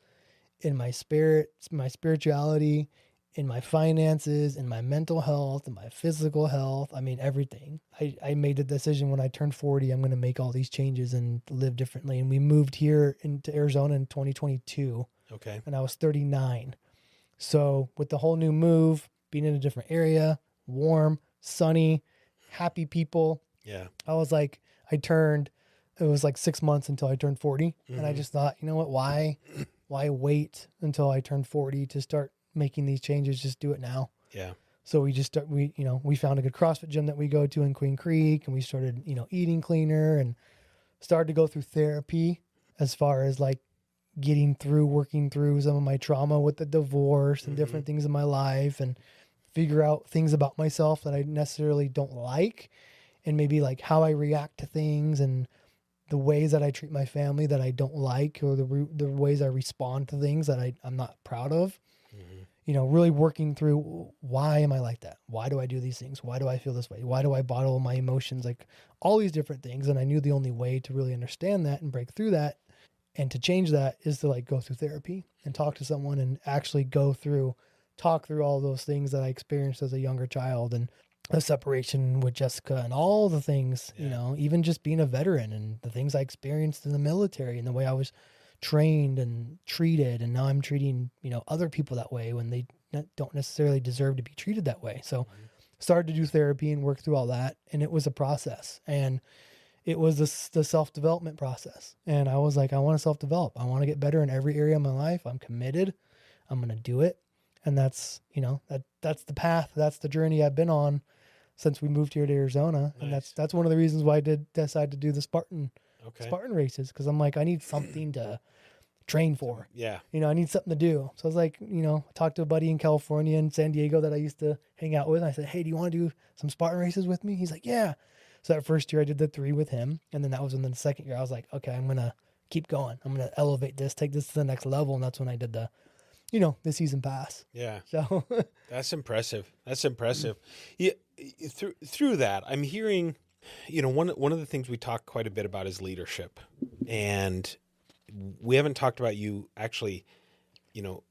in my spirit, my spirituality, in my finances, in my mental health, in my physical health. I mean, everything. I made the decision when I turned 40, I'm going to make all these changes and live differently. And we moved here into Arizona in 2022. Okay. And I was 39. So with the whole new move, being in a different area, warm, sunny, happy people. Yeah. I was like, it was like 6 months until I turned 40. And I just thought, you know what, why wait until I turned 40 to start making these changes? Just do it now. Yeah. So we found a good CrossFit gym that we go to in Queen Creek, and we started, eating cleaner and started to go through therapy as far as like working through some of my trauma with the divorce and different things in my life, and figure out things about myself that I necessarily don't like, and maybe like how I react to things and the ways that I treat my family that I don't like, or the ways I respond to things that I'm not proud of. Really working through, why am I like that? Why do I do these things? Why do I feel this way? Why do I bottle my emotions? Like all these different things. And I knew the only way to really understand that and break through that and to change that is to like go through therapy and talk to someone and actually talk through all those things that I experienced as a younger child, and the separation with Jessica and all the things, even just being a veteran and the things I experienced in the military and the way I was trained and treated. And now I'm treating, other people that way when they don't necessarily deserve to be treated that way. So started to do therapy and work through all that. And it was a process, and it was the self-development process. And I was like, I want to self-develop. I want to get better in every area of my life. I'm committed. I'm going to do it. And that's, that's the path. That's the journey I've been on since we moved here to Arizona. Nice. And that's one of the reasons why I did decide to do the Spartan Okay. races. Cause I'm like, I need something to train for. Yeah. I need something to do. So I was like, I talked to a buddy in California and San Diego that I used to hang out with. I said, hey, do you want to do some Spartan races with me? He's like, yeah. So that first year I did the 3 with him. And then that was in the second year. I was like, okay, I'm going to keep going. I'm going to elevate this, take this to the next level. And that's when I did the season pass. Yeah. So That's impressive. Yeah. Through that, I'm hearing, one of the things we talk quite a bit about is leadership, and we haven't talked about you actually,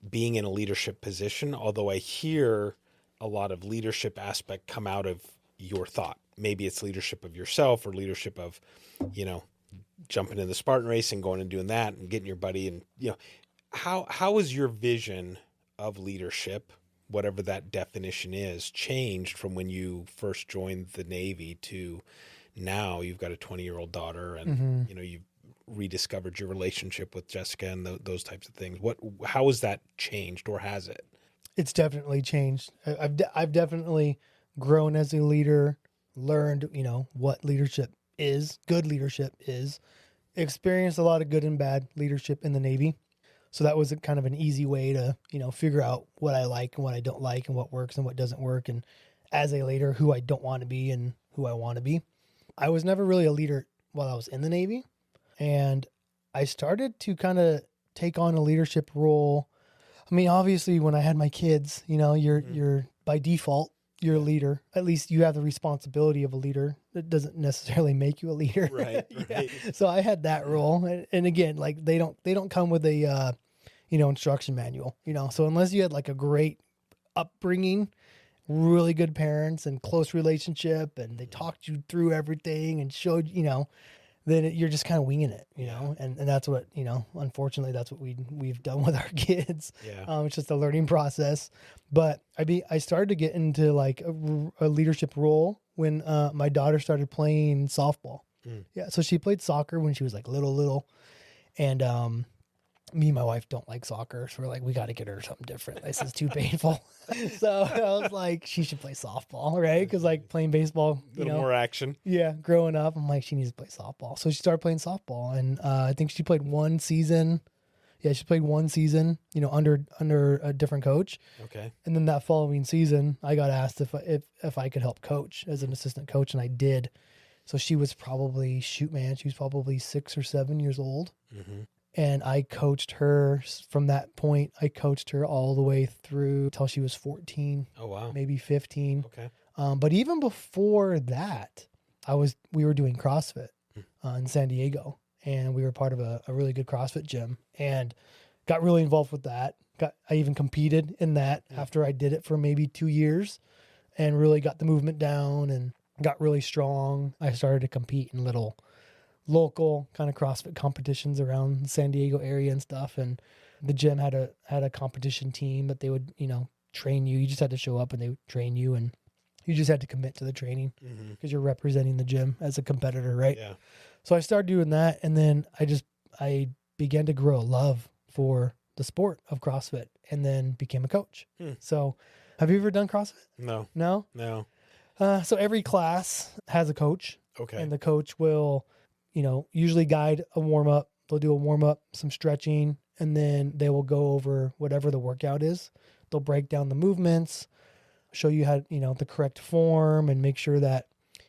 being in a leadership position, although I hear a lot of leadership aspect come out of your thought. Maybe it's leadership of yourself or leadership of, jumping in the Spartan race and going and doing that and getting your buddy. And, how is your vision of leadership, whatever that definition is, changed from when you first joined the Navy to now? You've got a 20-year-old daughter, and, you've rediscovered your relationship with Jessica and those types of things. How has that changed, or has it? It's definitely changed. I've definitely grown as a leader, learned, what leadership is, good leadership is, experienced a lot of good and bad leadership in the Navy. So that was kind of an easy way to, figure out what I like and what I don't like and what works and what doesn't work. And as a leader, who I don't want to be and who I want to be. I was never really a leader while I was in the Navy. And I started to kind of take on a leadership role. I mean, obviously when I had my kids, you're by default, you're a leader. At least you have the responsibility of a leader. It doesn't necessarily make you a leader. Right. Yeah. So I had that role. And again, like they don't come with a, instruction manual, so unless you had like a great upbringing really good parents and close relationship, and they talked you through everything and showed, then you're just kind of winging it, and that's what, unfortunately that's what we've done with our kids. Yeah. It's just a learning process. But I started to get into like a leadership role when my daughter started playing softball. Yeah. So she played soccer when she was like little. And me and my wife don't like soccer. So we're like, we got to get her something different. This is too painful. So I was like, she should play softball, right? Because like playing baseball, A little more action. yeah, growing up, I'm like, she needs to play softball. So she started playing softball. And I think she played one season. Yeah, she played one season, under a different coach. Okay. And then that following season, I got asked if I could help coach as an assistant coach, and I did. So she was probably, she was probably 6 or 7 years old. Mm-hmm. And I coached her from that point. I coached her all the way through till she was 14. Oh, wow. Maybe 15. Okay. But even before that, we were doing CrossFit in San Diego, and we were part of a really good CrossFit gym, and got really involved with that. I even competed in that after I did it for maybe 2 years, and really got the movement down and got really strong. I started to compete in little local kind of CrossFit competitions around the San Diego area and stuff. And the gym had a competition team that they would, train you. You just had to show up and they would train you, and you just had to commit to the training because you're representing the gym as a competitor, right? Yeah. So I started doing that, and then I began to grow a love for the sport of CrossFit, and then became a coach. So have you ever done CrossFit? No. No? No. So every class has a coach. Okay. And the coach will, usually guide a warm up. They'll do a warm up, some stretching, and then they will go over whatever the workout is. They'll break down the movements, show you how, the correct form, and make sure that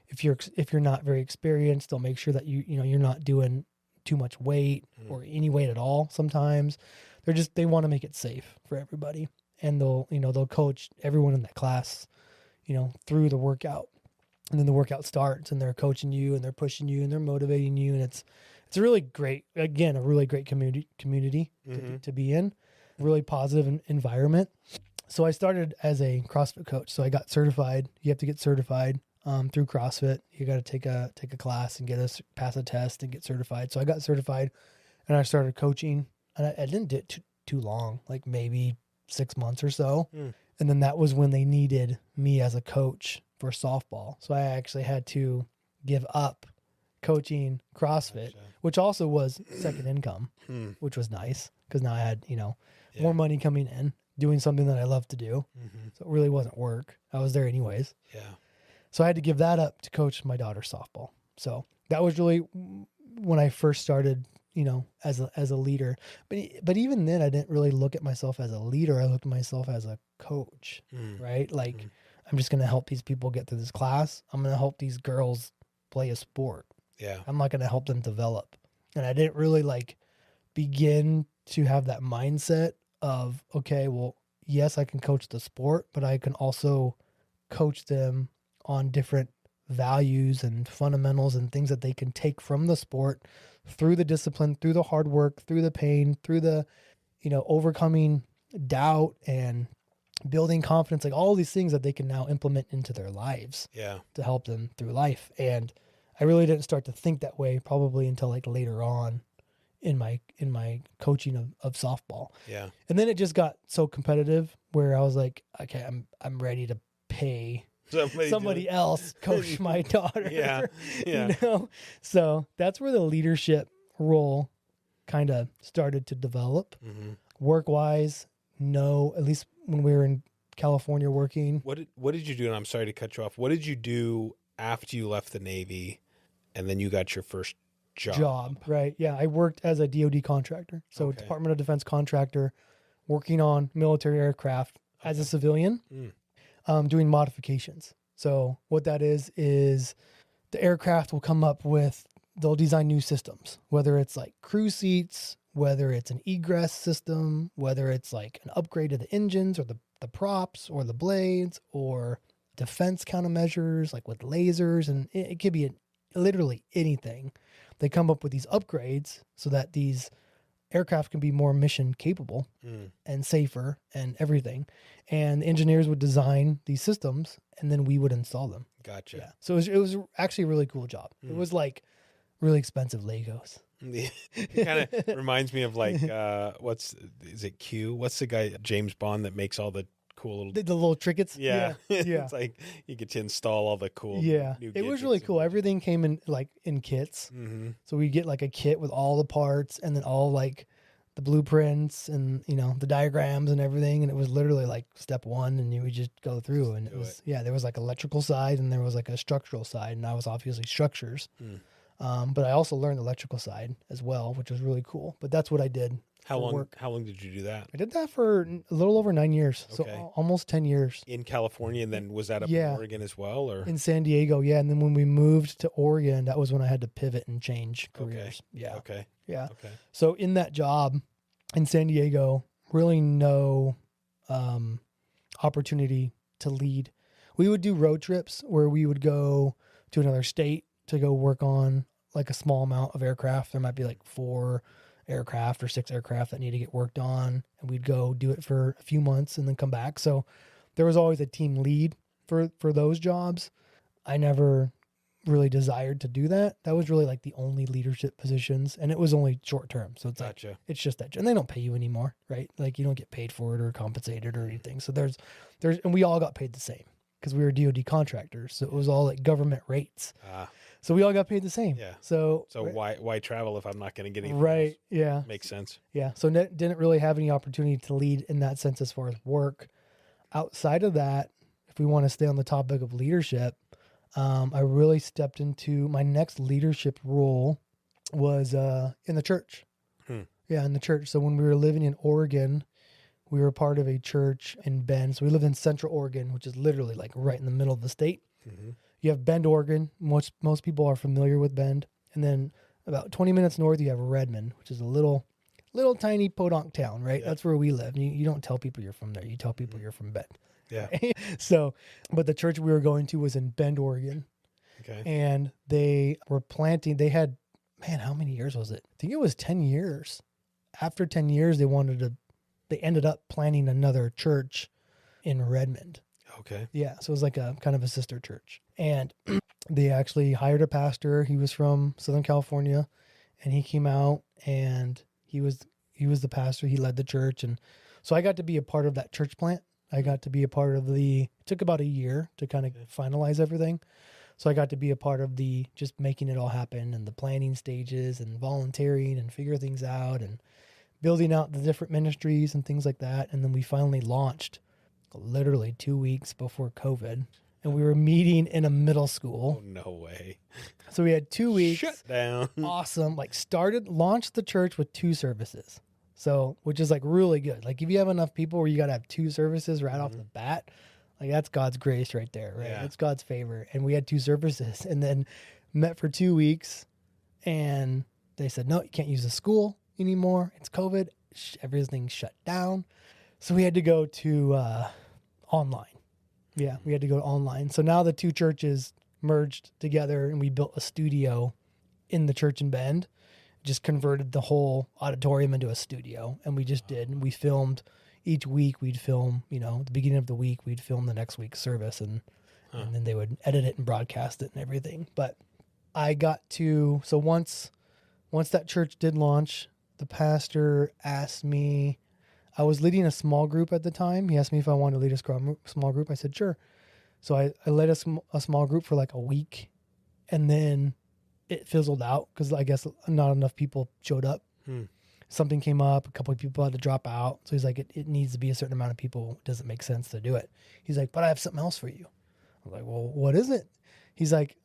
if you're not very experienced, they'll make sure that you're not doing too much weight or any weight at all. Sometimes they want to make it safe for everybody, and they'll coach everyone in that class, through the workout. And then the workout starts, and they're coaching you, and they're pushing you, and they're motivating you. And it's a really great, again, a really great community to be in, really positive environment. So I started as a CrossFit coach. So I got certified. You have to get certified through CrossFit. You got to take a class and pass a test and get certified. So I got certified, and I started coaching. And I didn't do it too long, like maybe 6 months or so. And then that was when they needed me as a coach for softball. So I actually had to give up coaching CrossFit, which also was second income, which was nice because now I had, more money coming in, doing something that I love to do. So it really wasn't work. I was there anyways. Yeah. So I had to give that up to coach my daughter's softball. So that was really when I first started, as a leader. But even then I didn't really look at myself as a leader. I looked at myself as a coach, right? Like, I'm just going to help these people get through this class. I'm going to help these girls play a sport. Yeah. I'm not going to help them develop. And I didn't really begin to have that mindset of, okay, well, yes, I can coach the sport, but I can also coach them on different values and fundamentals and things that they can take from the sport through the discipline, through the hard work, through the pain, through the, overcoming doubt and building confidence, like all these things that they can now implement into their lives to help them through life. And I really didn't start to think that way probably until later on in my coaching of softball. Yeah. And then it just got so competitive where I was like, okay, I'm ready to pay somebody else coach my daughter. Yeah. So that's where the leadership role kind of started to develop. Work-wise, no, at least when we were in California working. What did you do? And I'm sorry to cut you off. What did you do after you left the Navy and then you got your first job? Right. Yeah. I worked as a DoD contractor. So Department of Defense contractor, working on military aircraft as a civilian, doing modifications. So what that is the aircraft will come up with, they'll design new systems, whether it's like crew seats, whether it's an egress system, whether it's like an upgrade to the engines or the props or the blades or defense countermeasures, like with lasers. And it could be literally anything. They come up with these upgrades so that these aircraft can be more mission capable and safer and everything. And the engineers would design these systems, and then we would install them. Gotcha. Yeah. So it was actually a really cool job. It was like really expensive Legos. It kind of reminds me of like, is it Q? What's the guy, James Bond, that makes all the cool little... The little trinkets? Yeah. Yeah. It's like you get to install all the cool Yeah. new It was really gadgets. cool. Everything came in kits. Mm-hmm. So we get like a kit with all the parts and then all like the blueprints and, the diagrams and everything. And it was literally like step one, and you would just go through, and there was like electrical side and there was like a structural side, and I was obviously structures. But I also learned the electrical side as well, which was really cool. But that's what I did. How long? Work. How long did you do that? I did that for a little over 9 years, so almost 10 years. In California, and then was that up in Oregon as well, or in San Diego? Yeah, and then when we moved to Oregon, that was when I had to pivot and change careers. Yeah. Okay. Yeah. Okay. So in that job in San Diego, really no opportunity to lead. We would do road trips where we would go to another state to go work on like a small amount of aircraft. There might be like 4 aircraft or 6 aircraft that need to get worked on, and we'd go do it for a few months and then come back. So there was always a team lead for those jobs. I never really desired to do that. That was really like the only leadership positions, and it was only short term. So it's Gotcha. like, it's just that, and they don't pay you anymore, right? Like you don't get paid for it or compensated or anything. So there's, and we all got paid the same because we were DoD contractors. So it was all like government rates. So we all got paid the same. Yeah. So why travel if I'm not going to get anything? Right. else? Yeah. Makes sense. Yeah. So didn't really have any opportunity to lead in that sense as far as work. Outside of that, if we want to stay on the topic of leadership, I really stepped into my next leadership role was in the church. Yeah, in the church. So when we were living in Oregon, we were part of a church in Bend. So we lived in Central Oregon, which is literally like right in the middle of the state. Mm-hmm. You have Bend, Oregon. Most people are familiar with Bend. And then about 20 minutes north, you have Redmond, which is a little tiny podunk town, right? Yeah. That's where we live. You don't tell people you're from there. You tell people you're from Bend. Yeah. Right? So, but the church we were going to was in Bend, Oregon. Okay. And they were planting, they had, how many years was it? I think it was 10 years. After 10 years, they ended up planting another church in Redmond. Okay. Yeah. So it was like a kind of a sister church. And they actually hired a pastor. He was from Southern California, and he came out and he was the pastor. He led the church. And so I got to be a part of that church plant. I got to be a part of it took about a year to kind of finalize everything. So I got to be a part of just making it all happen and the planning stages and volunteering and figure things out and building out the different ministries and things like that. And then we finally launched literally 2 weeks before COVID, and we were meeting in a middle school. Oh, no way. So we had 2 weeks. Shut down. Awesome. Launched the church with 2 services. So, which is like really good. Like if you have enough people where you got to have 2 services right off the bat, like that's God's grace right there, right? Yeah. It's God's favor. And we had 2 services and then met for 2 weeks, and they said, no, you can't use the school anymore. It's COVID. Everything's shut down. So we had to go to online. Yeah, we had to go to online. So now the 2 churches merged together, and we built a studio in the church in Bend. Just converted the whole auditorium into a studio, and we just did. And we filmed each week. We'd film, the beginning of the week, we'd film the next week's service, and then they would edit it and broadcast it and everything. But I got to, so once that church did launch, the pastor asked me, I was leading a small group at the time. He asked me if I wanted to lead a small group. I said, sure. So I led a small group for like a week, and then it fizzled out because I guess not enough people showed up. Something came up. A couple of people had to drop out. So he's like, it needs to be a certain amount of people. It doesn't make sense to do it. He's like, but I have something else for you. I'm like, well, what is it? He's like,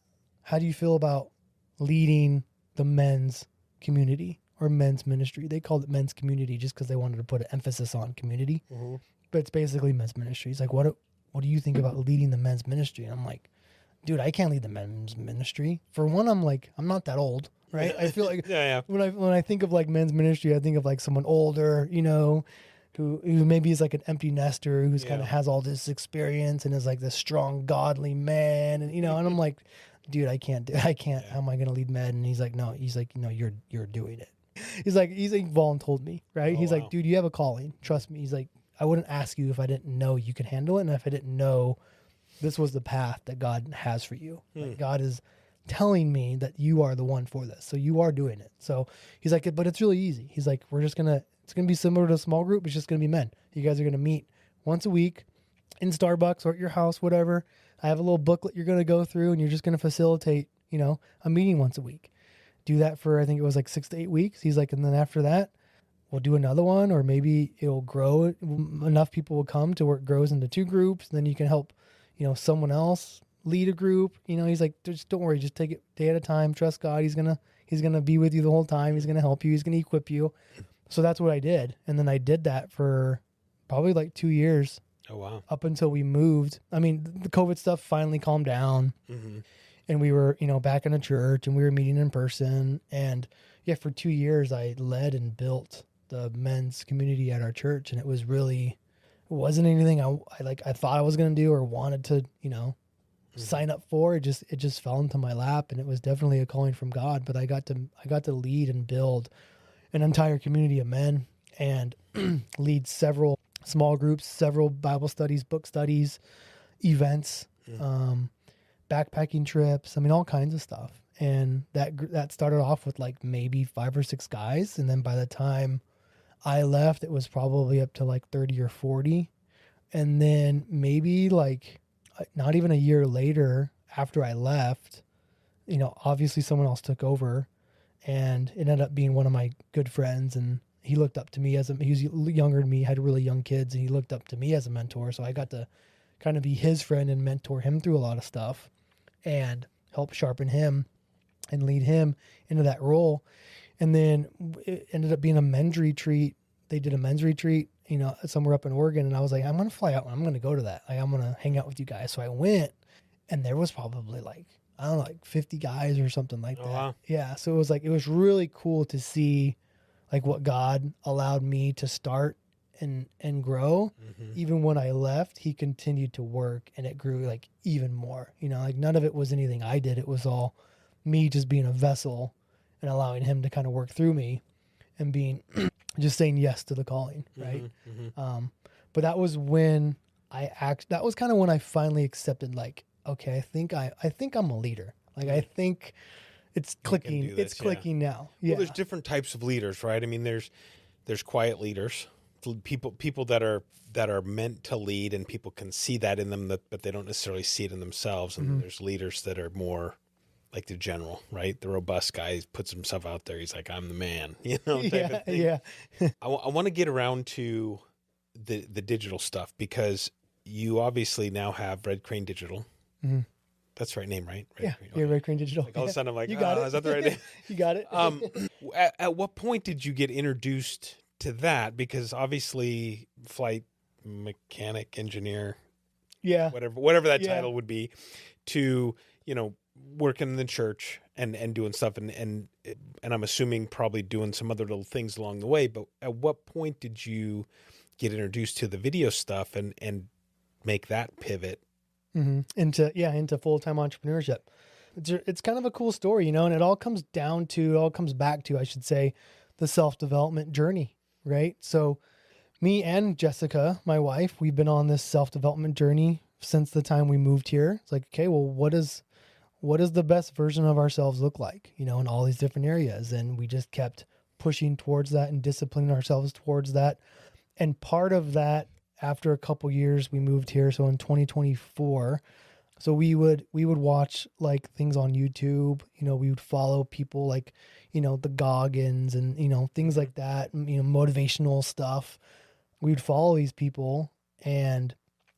how do you feel about leading the men's community or men's ministry? They called it men's community just because they wanted to put an emphasis on community. Mm-hmm. But it's basically men's ministry. He's like, what do you think about leading the men's ministry? And I'm like, dude, I can't lead the men's ministry. For one, I'm not that old, right? I feel like when I think of like men's ministry, I think of like someone older, who maybe is like an empty nester who's kind of has all this experience and is like this strong, godly man, and and I'm like, dude, I can't. How am I going to lead men? And he's like, no, you're doing it. He's like, Vaughn told me, right? Oh, He's wow. like, dude, you have a calling. Trust me. He's like, I wouldn't ask you if I didn't know you could handle it. And if I didn't know this was the path that God has for you. Like, God is telling me that you are the one for this. So you are doing it. So he's like, but it's really easy. He's like, it's going to be similar to a small group. It's just going to be men. You guys are going to meet once a week in Starbucks or at your house, whatever. I have a little booklet you're going to go through, and you're just going to facilitate, a meeting once a week. Do that for, I think it was like 6 to 8 weeks. He's like, and then after that, we'll do another one, or maybe it'll grow. Enough people will come to where it grows into 2 groups. And then you can help, someone else lead a group. He's like, just don't worry, just take it day at a time. Trust God. He's going to be with you the whole time. He's going to help you. He's going to equip you. So that's what I did. And then I did that for probably like 2 years. Oh, wow. Up until we moved. I mean, the COVID stuff finally calmed down. Mm-hmm. And we were, back in a church, and we were meeting in person. And yeah, for 2 years, I led and built the men's community at our church. And it wasn't anything I thought I was going to do or wanted to, sign up for. It just fell into my lap, and it was definitely a calling from God. But I got to lead and build an entire community of men, and lead several small groups, several Bible studies, book studies, events, backpacking trips. I mean, all kinds of stuff. And that started off with like maybe 5 or 6 guys. And then by the time I left, it was probably up to like 30 or 40. And then maybe like not even a year later after I left, obviously someone else took over, and it ended up being one of my good friends. And he looked up to me he was younger than me, had really young kids, and he looked up to me as a mentor. So I got to kind of be his friend and mentor him through a lot of stuff and help sharpen him and lead him into that role. And then it ended up being a men's retreat. They did a men's retreat, somewhere up in Oregon. And I was like, I'm going to fly out and I'm going to go to that. Like, I'm going to hang out with you guys. So I went, and there was probably like, I don't know, like 50 guys or something like that. Wow. Yeah. So it was really cool to see like what God allowed me to start and grow. Even when I left, he continued to work, and it grew like even more, like none of it was anything I did. It was all me just being a vessel and allowing him to kind of work through me and being just saying yes to the calling. Right. But that was when that was kind of when I finally accepted, like, okay, I think I'm a leader. Like, I think it's clicking. It's clicking now. Yeah. Well, there's different types of leaders, right? I mean, there's quiet leaders, people that are meant to lead, and people can see that in them, but they don't necessarily see it in themselves. And there's leaders that are more like the general, right? The robust guy puts himself out there. He's like, I'm the man, type of thing. Yeah. I want to get around to the digital stuff, because you obviously now have Red Crane Digital. Mm-hmm. That's the right name, right? Yeah. Crane. Yeah. Red Crane Digital. Like all of a sudden I'm like, you got it. Is that the right name? You got it. At what point did you get introduced to that? Because obviously flight mechanic, engineer, yeah, whatever that title would be, to, working in the church and doing stuff, and I'm assuming probably doing some other little things along the way. But at what point did you get introduced to the video stuff and make that pivot into full-time entrepreneurship? It's kind of a cool story, and it all comes back to, I should say, the self-development journey, right? So me and Jessica, my wife, we've been on this self-development journey since the time we moved here. It's like, okay, well, what does the best version of ourselves look like, in all these different areas? And we just kept pushing towards that and disciplining ourselves towards that. And part of that, after a couple years, we moved here. So in 2024, so we would watch like things on YouTube, we would follow people like, the Goggins and, things like that, motivational stuff. We would follow these people and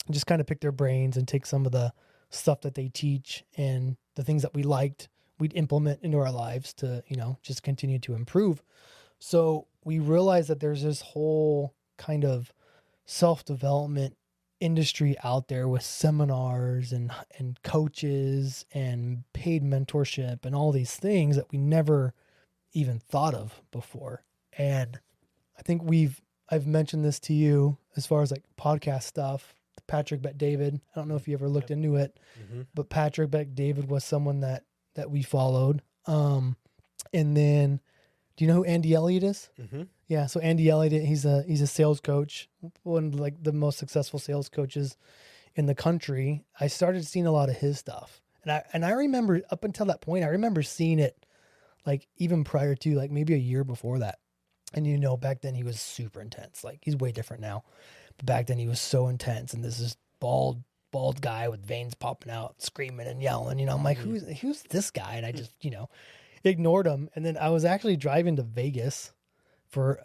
just kind of pick their brains and take some of the stuff that they teach and the things that we liked, we'd implement into our lives to, just continue to improve. So we realized that there's this whole kind of self-development industry out there with seminars and coaches and paid mentorship and all these things that we never even thought of before. And I think I've mentioned this to you as far as like podcast stuff. Patrick Bet-David, I don't know if you ever looked into it, but Patrick Bet-David was someone that we followed. And then Do you know who Andy Elliott is? Mm-hmm. Yeah, so Andy Elliott, he's a sales coach, one of like the most successful sales coaches in the country. I started seeing a lot of his stuff. And I remember up until that point, I remember seeing it like even prior to like maybe a year before that. And you know, back then he was super intense. Like he's way different now. But back then he was so intense, and this is bald guy with veins popping out, screaming and yelling. You know, I'm like, who's this guy? And I just, you know, ignored him. And then I was actually driving to Vegas for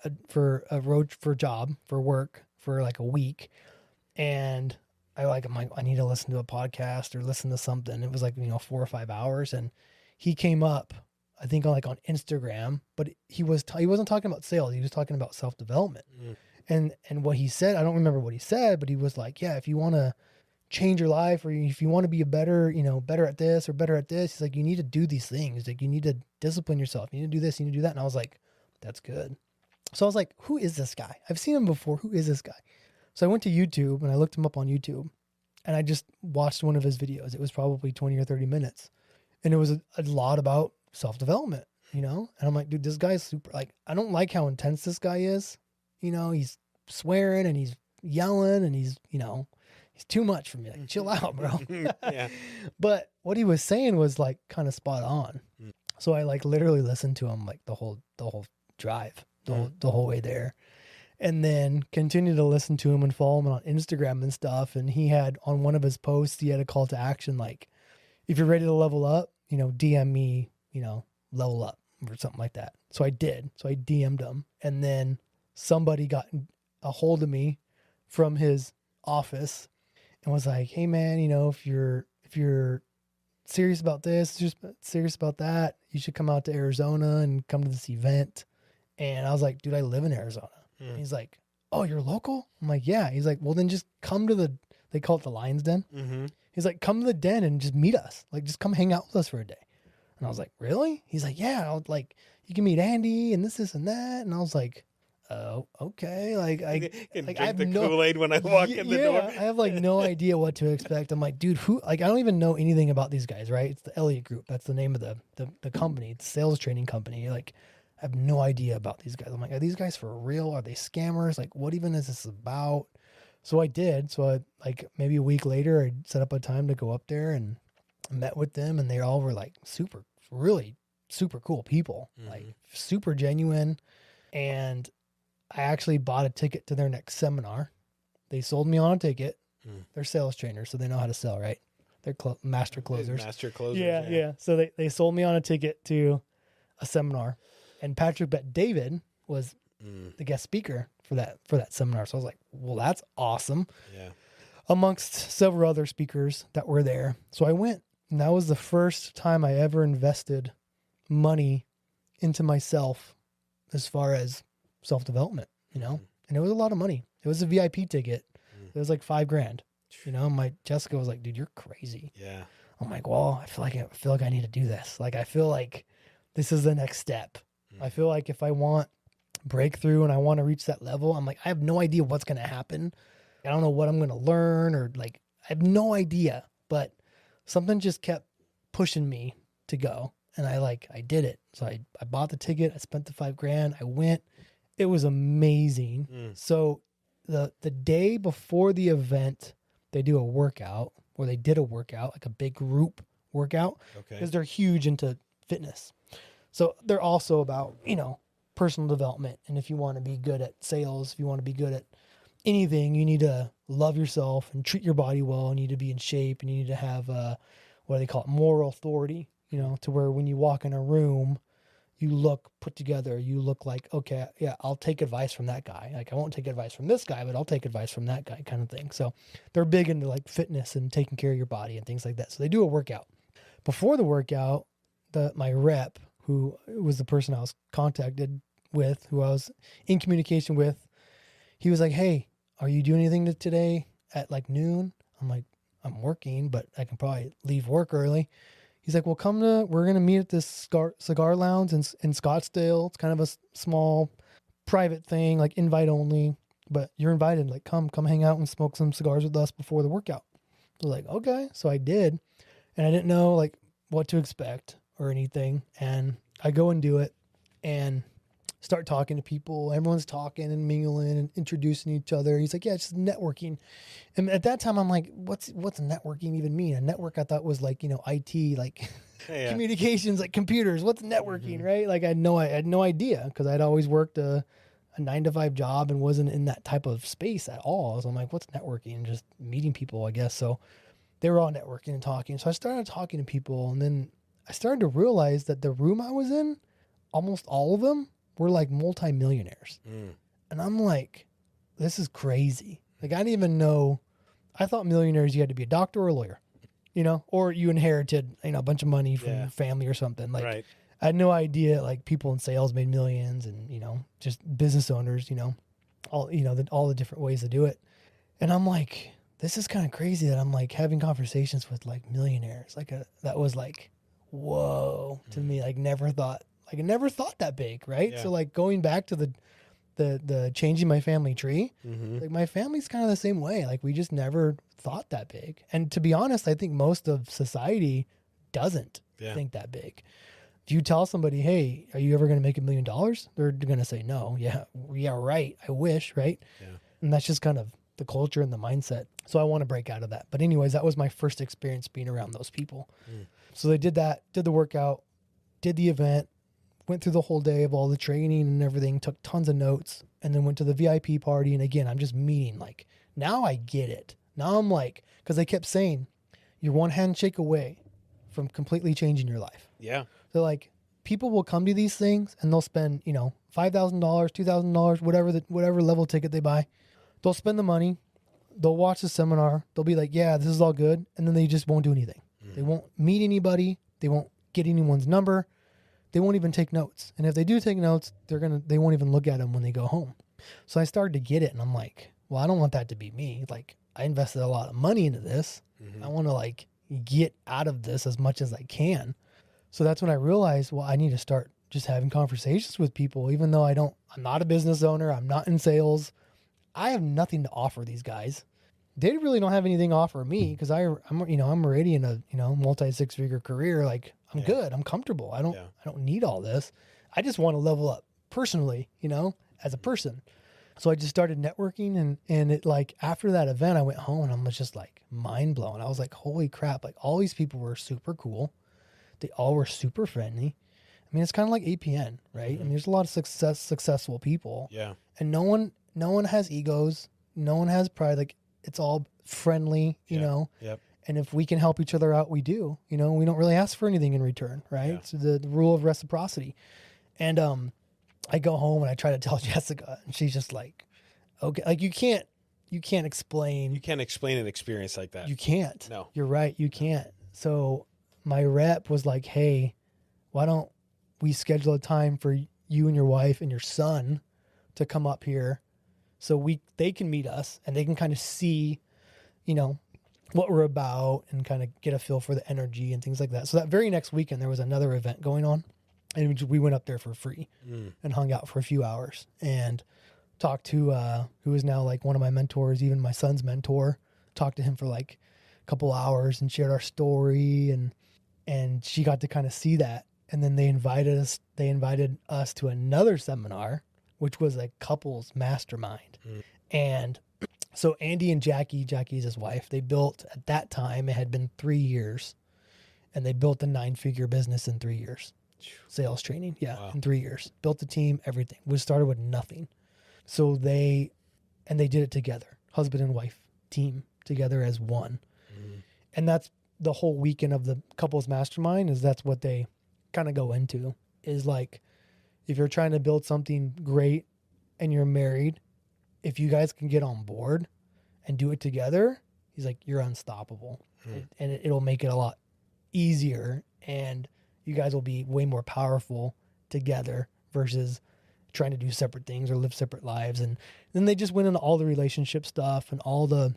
work for like a week. And I'm like, I need to listen to a podcast or listen to something. It was like, you know, 4 or 5 hours. And he came up, I think on Instagram, but he wasn't talking about sales. He was talking about self-development. And what he said, I don't remember what he said, but he was like, yeah, if you want to change your life, or if you want to be better at this or better at this, he's like, you need to do these things. Like you need to discipline yourself. You need to do this, you need to do that. And I was like, that's good. So I was like, who is this guy? I've seen him before. Who is this guy? So I went to YouTube and I looked him up on YouTube, and I just watched one of his videos. It was probably 20 or 30 minutes. And it was a lot about self-development, you know? And I'm like, dude, this guy's super, like, I don't like how intense this guy is. You know, he's swearing and he's yelling and he's, you know, he's too much for me. Like, chill out, bro. Yeah. But what he was saying was like kind of spot on. So I like literally listened to him like the whole drive, the whole way there. And then continued to listen to him and follow him on Instagram and stuff. And he had on one of his posts, he had a call to action like, if you're ready to level up, you know, DM me, you know, level up or something like that. So I did. So I DM'd him, and then somebody got a hold of me from his office and was like, hey man, you know, if you're serious about this, just serious about that, you should come out to Arizona and come to this event. And I was like, dude, I live in Arizona. And he's like, oh, you're local? I'm like, yeah. He's like, well, then just come to they call it the Lion's Den. Mm-hmm. He's like, come to the den and just meet us. Like, just come hang out with us for a day. And I was like, really? He's like, yeah, like, you can meet Andy and this and that. And I was like, oh, okay. Like, I have the no Kool-Aid when I walk in the door. I have like no idea what to expect. I'm like, dude, I don't even know anything about these guys, right? It's the Elliott Group. That's the name of the company. It's a sales training company. Like, I have no idea about these guys. I'm like, are these guys for real? Are they scammers? Like, what even is this about? So I did. So I, like maybe a week later, I set up a time to go up there and met with them. And they all were like really super cool people, like super genuine. And I actually bought a ticket to their next seminar. They sold me on a ticket. They're sales trainers, so they know how to sell, right? They're master closers. Master closers. Yeah. So they sold me on a ticket to a seminar. And Patrick Bet-David was the guest speaker for that seminar. So I was like, well, that's awesome. Yeah. Amongst several other speakers that were there. So I went, and that was the first time I ever invested money into myself as far as self-development, you know? And it was a lot of money. It was a VIP ticket. It was like $5,000. You know, Jessica was like, dude, you're crazy. Yeah. I'm like, well, I feel like I need to do this. Like, I feel like this is the next step. I feel like if I want breakthrough and I want to reach that level, I'm like, I have no idea what's going to happen. I don't know what I'm going to learn, or like, I have no idea, but something just kept pushing me to go. And I did it. So I bought the ticket. I spent the $5,000. I went. It was amazing. So the day before the event, they do a workout, or they did a workout, like a big group workout, because they're huge into fitness. So they're also about, you know, personal development. And if you want to be good at sales, if you want to be good at anything, you need to love yourself and treat your body well. You need to be in shape, and you need to have, what do they call it? Moral authority, you know, to where when you walk in a room, you look put together. You look like, okay, yeah, I'll take advice from that guy. Like, I won't take advice from this guy, but I'll take advice from that guy, kind of thing. So they're big into like fitness and taking care of your body and things like that. So they do a workout. Before the workout, my rep, who was the person I was contacted with, who I was in communication with, he was like, hey, are you doing anything today at like noon? I'm like, I'm working, but I can probably leave work early. He's like, well, we're going to meet at this cigar lounge in Scottsdale. It's kind of a small private thing, like invite only, but you're invited. Like, come hang out and smoke some cigars with us before the workout. I was like, okay. So I did. And I didn't know like what to expect or anything. And I go and do it. And start talking to people. Everyone's talking and mingling and introducing each other. He's like, yeah, it's just networking. And at that time, I'm like, what's networking even mean? A network I thought was like, IT, like communications, like computers. What's networking, right? Like I had no idea because I'd always worked a 9-to-5 job and wasn't in that type of space at all. So I'm like, what's networking? Just meeting people, I guess. So they were all networking and talking. So I started talking to people, and then I started to realize that the room I was in, almost all of them were like multimillionaires. And I'm like, this is crazy. Like, I didn't even know. I thought millionaires, you had to be a doctor or a lawyer, or you inherited, a bunch of money from your family or something. Like, Right. I had no idea, like, people in sales made millions and, just business owners, all the different ways to do it. And I'm like, this is kind of crazy that I'm like having conversations with like millionaires. Like that was like, whoa to me. Like I never thought that big. Right. Yeah. So like going back to the changing my family tree, like my family's kind of the same way. Like we just never thought that big. And to be honest, I think most of society doesn't think that big. If you tell somebody, hey, are you ever going to make $1 million? They're going to say no. Yeah, right. I wish, right? Yeah. And that's just kind of the culture and the mindset. So I want to break out of that. But anyways, that was my first experience being around those people. So they did that, did the workout, did the event, went through the whole day of all the training and everything, took tons of notes, and then went to the VIP party. And again, I'm just meeting, like, now I get it. Now I'm like, because they kept saying, you're one handshake away from completely changing your life. Yeah. They're like, people will come to these things and they'll spend, $5,000, $2,000, whatever level ticket they buy. They'll spend the money. They'll watch the seminar. They'll be like, yeah, this is all good. And then they just won't do anything. They won't meet anybody. They won't get anyone's number. They won't even take notes. And if they do take notes, they won't even look at them when they go home. So I started to get it. And I'm like, well, I don't want that to be me. Like, I invested a lot of money into this. I want to like get out of this as much as I can. So that's when I realized, well, I need to start just having conversations with people, even though I'm not a business owner. I'm not in sales. I have nothing to offer these guys. They really don't have anything to offer me because I'm already in a, multi-6-figure career. Like I'm good. I'm comfortable. I don't need all this. I just want to level up personally, as a person. So I just started networking and it like after that event, I went home and I was just like mind blown. I was like, holy crap. Like all these people were super cool. They all were super friendly. I mean, it's kind of like APN, right? I mean, there's a lot of successful people. Yeah. And no one has egos. No one has pride. Like it's all friendly, you know? Yep. And if we can help each other out, we do, we don't really ask for anything in return, right? Yeah. So the rule of reciprocity. And, I go home and I try to tell Jessica and she's just like, okay, like you can't explain. You can't explain an experience like that. You can't. No. You're right. You can't. So my rep was like, hey, why don't we schedule a time for you and your wife and your son to come up here so they can meet us and they can kind of see, what we're about and kind of get a feel for the energy and things like that. So that very next weekend, there was another event going on and we went up there for free and hung out for a few hours and talked to, who is now like one of my mentors, even my son's mentor, talked to him for like a couple hours and shared our story and she got to kind of see that. And then they invited us to another seminar, which was a couples mastermind. And so Andy and Jackie's his wife, they built at that time, it had been 3 years and they built a 9-figure business in 3 years. Sales training. Yeah. Wow. In 3 years, built the team, everything. We started with nothing. So they did it together, husband and wife team together as one. And that's the whole weekend of the couples mastermind is that's what they kind of go into is like, if you're trying to build something great and you're married, if you guys can get on board and do it together, he's like, you're unstoppable. And it'll make it a lot easier. And you guys will be way more powerful together versus trying to do separate things or live separate lives. And then they just went into all the relationship stuff and all the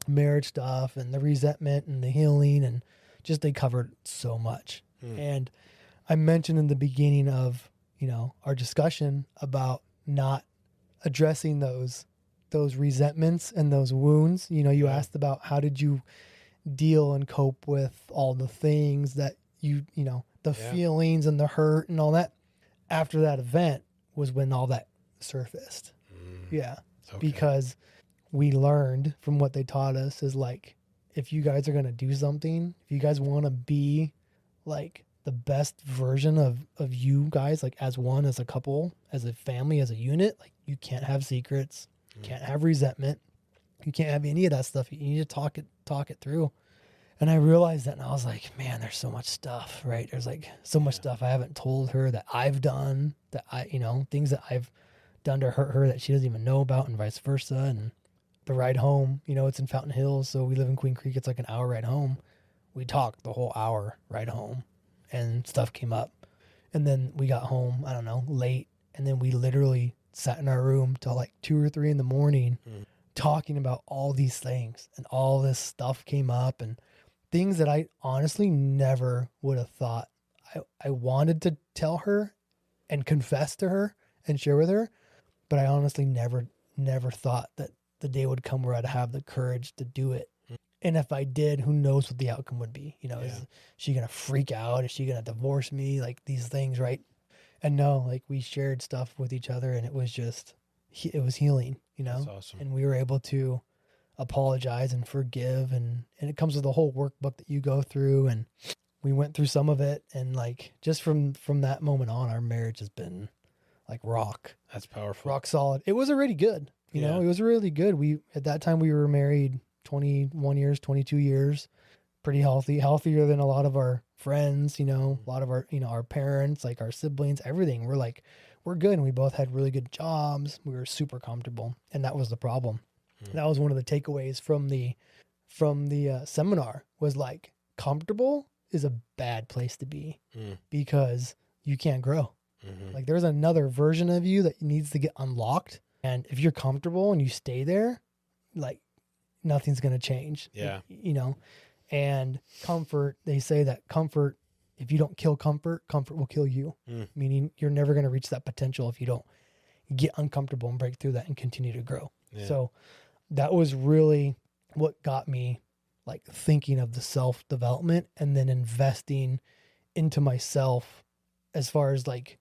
marriage stuff and the resentment and the healing and just they covered so much. And I mentioned in the beginning of, our discussion about not addressing those resentments and those wounds. You asked about how did you deal and cope with all the things that the feelings and the hurt and all that. After that event, was when all that surfaced. Yeah. Okay. Because we learned from what they taught us is like, if you guys are going to do something, if you guys want to be like the best version of you guys, like as one, as a couple, as a family, as a unit, like you can't have secrets, you can't have resentment, you can't have any of that stuff. You need to talk it through. And I realized that, and I was like, man, there's so much stuff, right? There's like so much stuff I haven't told her that I've done, that things that I've done to hurt her that she doesn't even know about, and vice versa. And the ride home, it's in Fountain Hills, so we live in Queen Creek. It's like an hour ride home. We talked the whole hour ride home, and stuff came up. And then we got home, I don't know, late, and then we literally sat in our room till like 2 or 3 in the morning talking about all these things, and all this stuff came up, and things that I honestly never would have thought. I wanted to tell her and confess to her and share with her, but I honestly never thought that the day would come where I'd have the courage to do it. And if I did, who knows what the outcome would be? Is she going to freak out? Is she going to divorce me? Like these things, right? And no, like we shared stuff with each other, and it was healing, That's awesome. And we were able to apologize and forgive. And it comes with a whole workbook that you go through. And we went through some of it. And like, just from that moment on, our marriage has been like rock. That's powerful. Rock solid. It was already good. It was really good. At that time we were married 21 years, 22 years, pretty healthier than a lot of our friends, a lot of our, our parents, like our siblings, everything. We're good. And we both had really good jobs. We were super comfortable. And that was the problem. That was one of the takeaways from the seminar, was like, comfortable is a bad place to be because you can't grow. Like there's another version of you that needs to get unlocked. And if you're comfortable and you stay there, like nothing's going to change. Yeah. And comfort, they say that comfort, if you don't kill comfort, comfort will kill you. Meaning you're never going to reach that potential if you don't get uncomfortable and break through that and continue to grow. Yeah. So that was really what got me like thinking of the self-development and then investing into myself as far as like,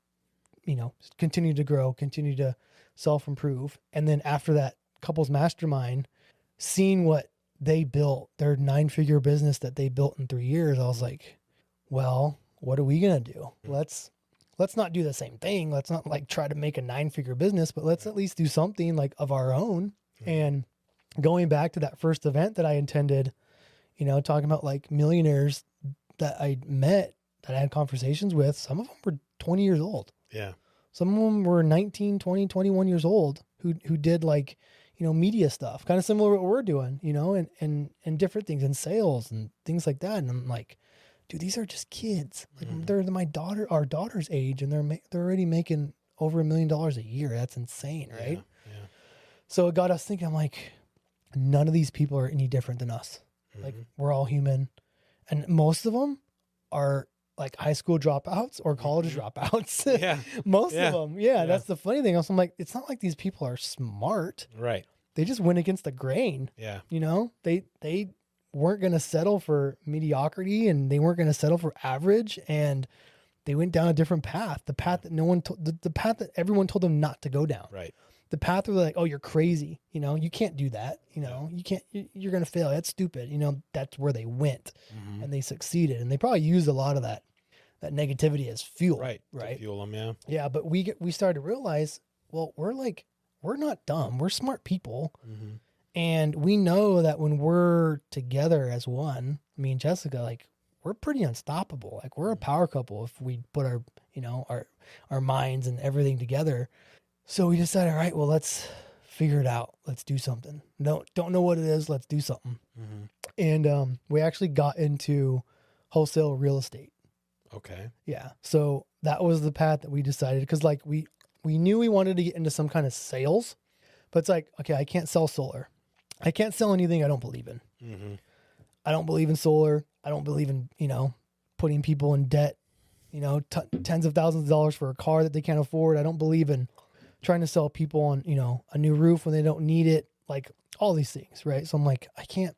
continue to grow, continue to self-improve. And then after that couples mastermind, seeing what they built, their 9-figure business that they built in 3 years, I was like, well, what are we going to do? Let's not do the same thing. Let's not like try to make a 9-figure business, but let's at least do something like of our own. And going back to that first event that I attended, talking about like millionaires that I met, that I had conversations with, some of them were 20 years old. Yeah. Some of them were 19, 20, 21 years old who did like, media stuff, kind of similar to what we're doing, and different things in sales and things like that. And I'm like, dude, these are just kids. Like they're our daughter's age, and they're already making over $1 million a year. That's insane, right? Yeah. So it got us thinking. I'm like, none of these people are any different than us. Like we're all human, and most of them are like high school dropouts or college dropouts. Yeah. Most of them. Yeah. That's the funny thing. I'm like, it's not like these people are smart. Right. They just went against the grain. Yeah. They weren't going to settle for mediocrity, and they weren't going to settle for average. And they went down a different path, the path that the path that everyone told them not to go down. Right. The path where they're like, oh, you're crazy. You can't do that. You can't, you're going to fail. That's stupid. That's where they went and they succeeded. And they probably used a lot of that negativity as fuel. Right. Right. To fuel them. Yeah. Yeah. But we started to realize, well, we're not dumb. We're smart people. And we know that when we're together as one, me and Jessica, like we're pretty unstoppable. Like we're a power couple if we put our, our minds and everything together. So we decided, all right, well, let's figure it out. Let's do something. Don't know what it is. Let's do something. And we actually got into wholesale real estate. Okay. Yeah. So that was the path that we decided, because like we knew we wanted to get into some kind of sales, but it's like, okay, I can't sell solar. I can't sell anything I don't believe in. I don't believe in solar. I don't believe in, putting people in debt, tens of thousands of dollars for a car that they can't afford. I don't believe in trying to sell people on, a new roof when they don't need it, like all these things, right? So I'm like, I can't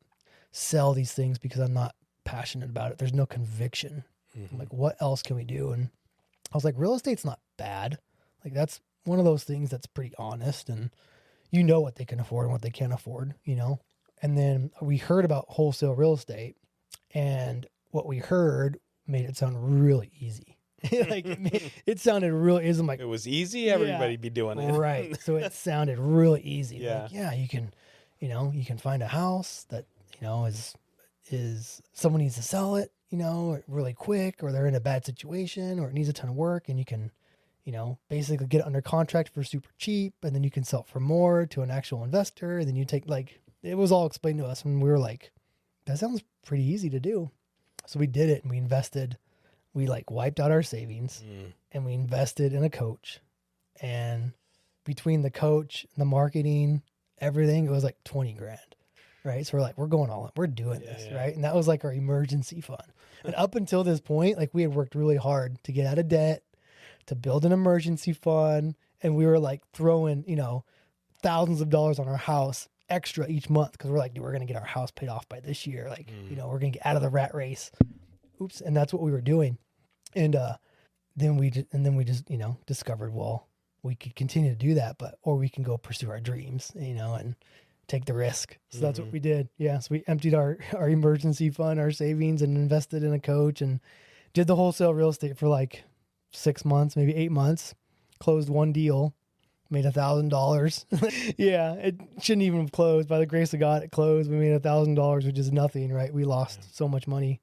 sell these things because I'm not passionate about it. There's no conviction. I'm like, what else can we do? And I was like, real estate's not bad. Like that's one of those things that's pretty honest, and you know what they can afford and what they can't afford, you know? And then we heard about wholesale real estate, and what we heard made it sound really easy. Like it sounded real easy. I'm like, it was easy. Everybody be doing it. Right. So it sounded really easy. Yeah. Like, yeah, you can find a house that, is someone needs to sell it, really quick, or they're in a bad situation, or it needs a ton of work, and you can, basically get it under contract for super cheap, and then you can sell it for more to an actual investor. And then you take, it was all explained to us, and we were like, that sounds pretty easy to do. So we did it, and we invested. We wiped out our savings, and we invested in a coach. And between the coach, the marketing, everything, it was like 20 grand. Right. So we're like, we're going all in. We're doing this. Yeah. Right. And that was like our emergency fund. And up until this point, we had worked really hard to get out of debt, to build an emergency fund. And we were throwing, thousands of dollars on our house extra each month. Cause we're like, dude, we're going to get our house paid off by this year. We're going to get out of the rat race. Oops. And that's what we were doing. And then we just, discovered, well, we could continue to do that, or we can go pursue our dreams, and take the risk. So that's what we did. Yeah. So we emptied our emergency fund, our savings, and invested in a coach, and did the wholesale real estate for 6 months, maybe 8 months, closed one deal, made $1,000. Yeah. It shouldn't even have closed. By the grace of God, it closed. We made $1,000, which is nothing, right? We lost so much money.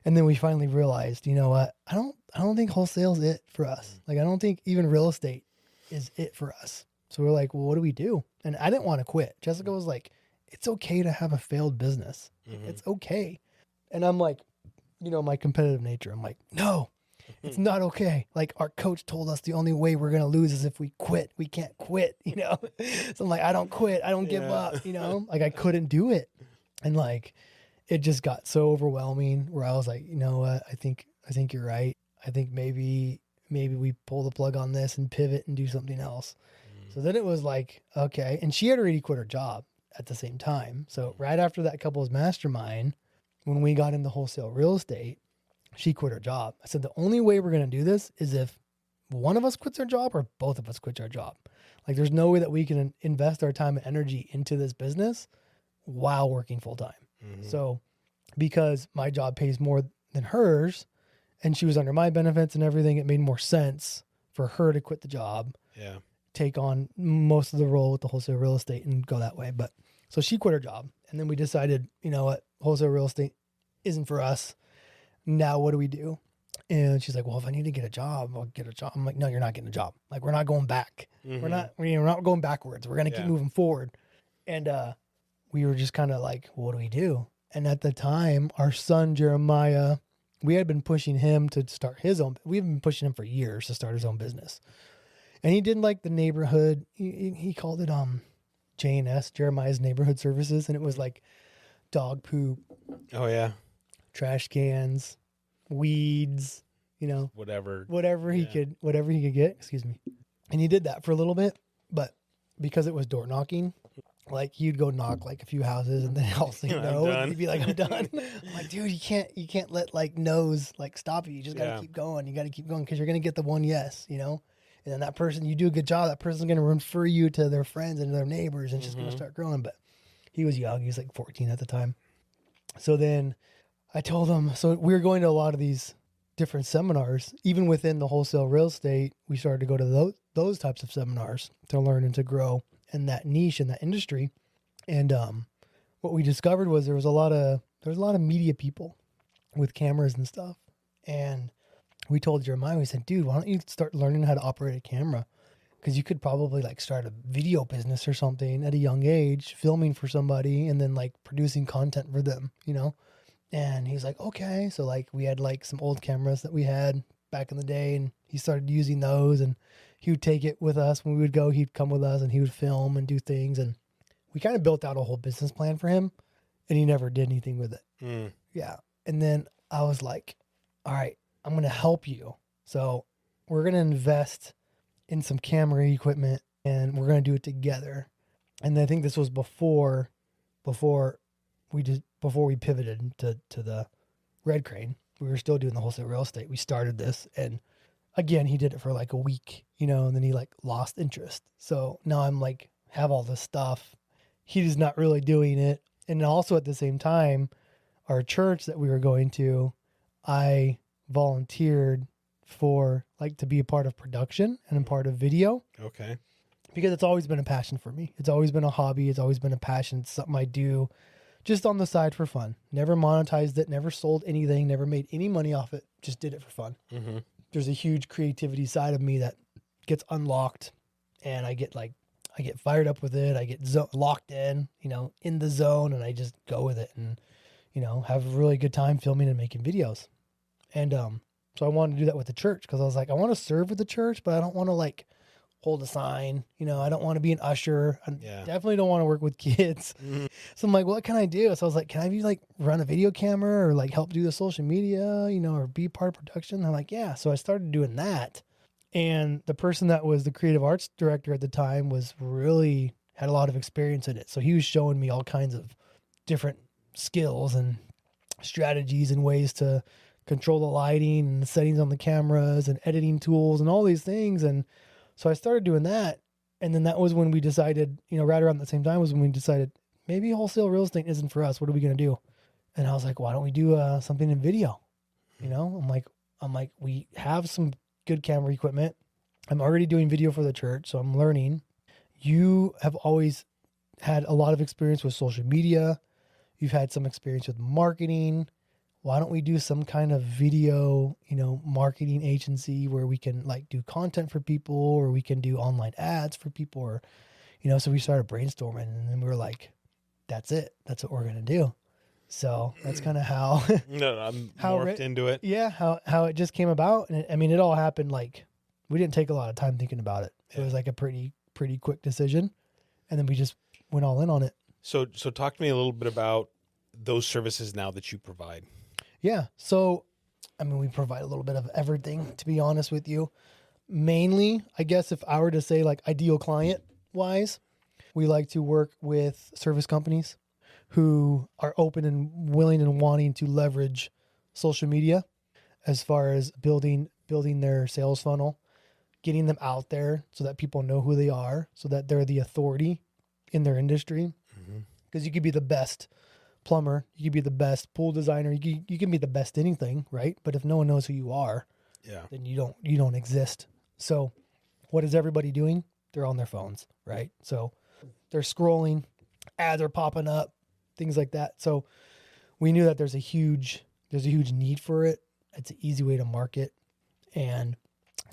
And then we finally realized, you know what? I don't think wholesale's it for us. I don't think even real estate is it for us. So we're like, well, what do we do? And I didn't want to quit. Jessica was like, it's okay to have a failed business. It's okay. And I'm like, my competitive nature. I'm like, no, it's not okay. Our coach told us the only way we're going to lose is if we quit. We can't quit, So I'm like, I don't quit. I don't give up, I couldn't do it. And it just got so overwhelming where I was like, you know what? I think you're right. I think maybe we pull the plug on this and pivot and do something else. So then it was okay. And she had already quit her job at the same time. So right after that couple's mastermind, when we got into wholesale real estate, she quit her job. I said, the only way we're going to do this is if one of us quits our job or both of us quits our job. There's no way that we can invest our time and energy into this business while working full time. So because my job pays more than hers and she was under my benefits and everything, it made more sense for her to quit the job. Yeah. Take on most of the role with the wholesale real estate and go that way. But so she quit her job, and then we decided, you know what, wholesale real estate isn't for us. Now what do we do? And she's like, well, if I need to get a job, I'll get a job. I'm like, no, you're not getting a job. We're not going back. We're not going backwards. We're going to keep moving forward. And we were just kind of like, well, what do we do? And at the time, our son, Jeremiah, we had been pushing him to start his own. We've been pushing him for years to start his own business. And he did the neighborhood, he called it J&S, Jeremiah's Neighborhood Services. And it was dog poop. Oh, yeah. Trash cans, weeds, whatever he could get, excuse me. And he did that for a little bit, but because it was door knocking, he'd go knock a few houses and then I'll say no. And he'd be like, I'm done. I'm like, dude, you can't let no's stop you. You just got to keep going. You got to keep going because you're going to get the one yes, And then that person, you do a good job, that person's going to refer you to their friends and their neighbors, and it's just going to start growing. But he was young. He was 14 at the time. So then I told him, so we were going to a lot of these different seminars. Even within the wholesale real estate, we started to go to those types of seminars to learn and to grow in that niche, in that industry. And what we discovered was there was a lot of media people with cameras and stuff. And we told Jeremiah, we said, dude, why don't you start learning how to operate a camera? Because you could probably start a video business or something at a young age, filming for somebody and then producing content for them, And he's like, okay. So we had some old cameras that we had back in the day, and he started using those, and he would take it with us when we would go. He'd come with us and he would film and do things. And we kind of built out a whole business plan for him, and he never did anything with it. Yeah. And then I was like, all right, I'm going to help you. So we're going to invest in some camera equipment and we're going to do it together. And I think this was before we pivoted to the Red Crane. We were still doing the wholesale real estate. We started this, and again, he did it for like a week, you know, and then he like lost interest. So now I'm like, have all this stuff. He's not really doing it. And also at the same time, our church that we were going to, I volunteered for like to be a part of production and a part of video. Okay. Because it's always been a passion for me. It's always been a hobby. It's always been a passion. It's something I do just on the side for fun. Never monetized it, never sold anything, never made any money off it. Just did it for fun. Mm-hmm. There's a huge creativity side of me that gets unlocked, and I get fired up with it. I get locked in, you know, in the zone, and I just go with it and, you know, have a really good time filming and making videos. And so I wanted to do that with the church because I was like, I want to serve with the church, but I don't want to like hold a sign. You know, I don't want to be an usher. I definitely don't want to work with kids. Mm-hmm. So I'm like, what can I do? So I was like, can I be like run a video camera or like help do the social media, you know, or be part of production? I'm like, yeah. So I started doing that. And the person that was the creative arts director at the time was really had a lot of experience in it. So he was showing me all kinds of different skills and strategies and ways to control the lighting and the settings on the cameras and editing tools and all these things. And so I started doing that. And then that was when we decided, you know, right around the same time was when we decided maybe wholesale real estate isn't for us. What are we going to do? And I was like, why don't we do something in video? You know, I'm like, we have some good camera equipment. I'm already doing video for the church, so I'm learning. You have always had a lot of experience with social media. You've had some experience with marketing. Why don't we do some kind of video, you know, marketing agency where we can like do content for people, or we can do online ads for people, or, you know, so we started brainstorming, and then we were like, that's it. That's what we're going to do. So that's kind of how, I'm morphed into it. Yeah. How it just came about. And it all happened. Like, we didn't take a lot of time thinking about it. It was like a pretty quick decision. And then we just went all in on it. So talk to me a little bit about those services now that you provide. Yeah. So, we provide a little bit of everything, to be honest with you. Mainly, I guess if I were to say like ideal client wise, we like to work with service companies who are open and willing and wanting to leverage social media as far as building their sales funnel, getting them out there so that people know who they are, so that they're the authority in their industry. Because you could be the best plumber, you could be the best pool designer, you can be the best anything, right? But if no one knows who you are, then you don't exist. So what is everybody doing? They're on their phones, right? So they're scrolling, ads are popping up, things like that. So we knew that there's a huge need for it. It's an easy way to market, and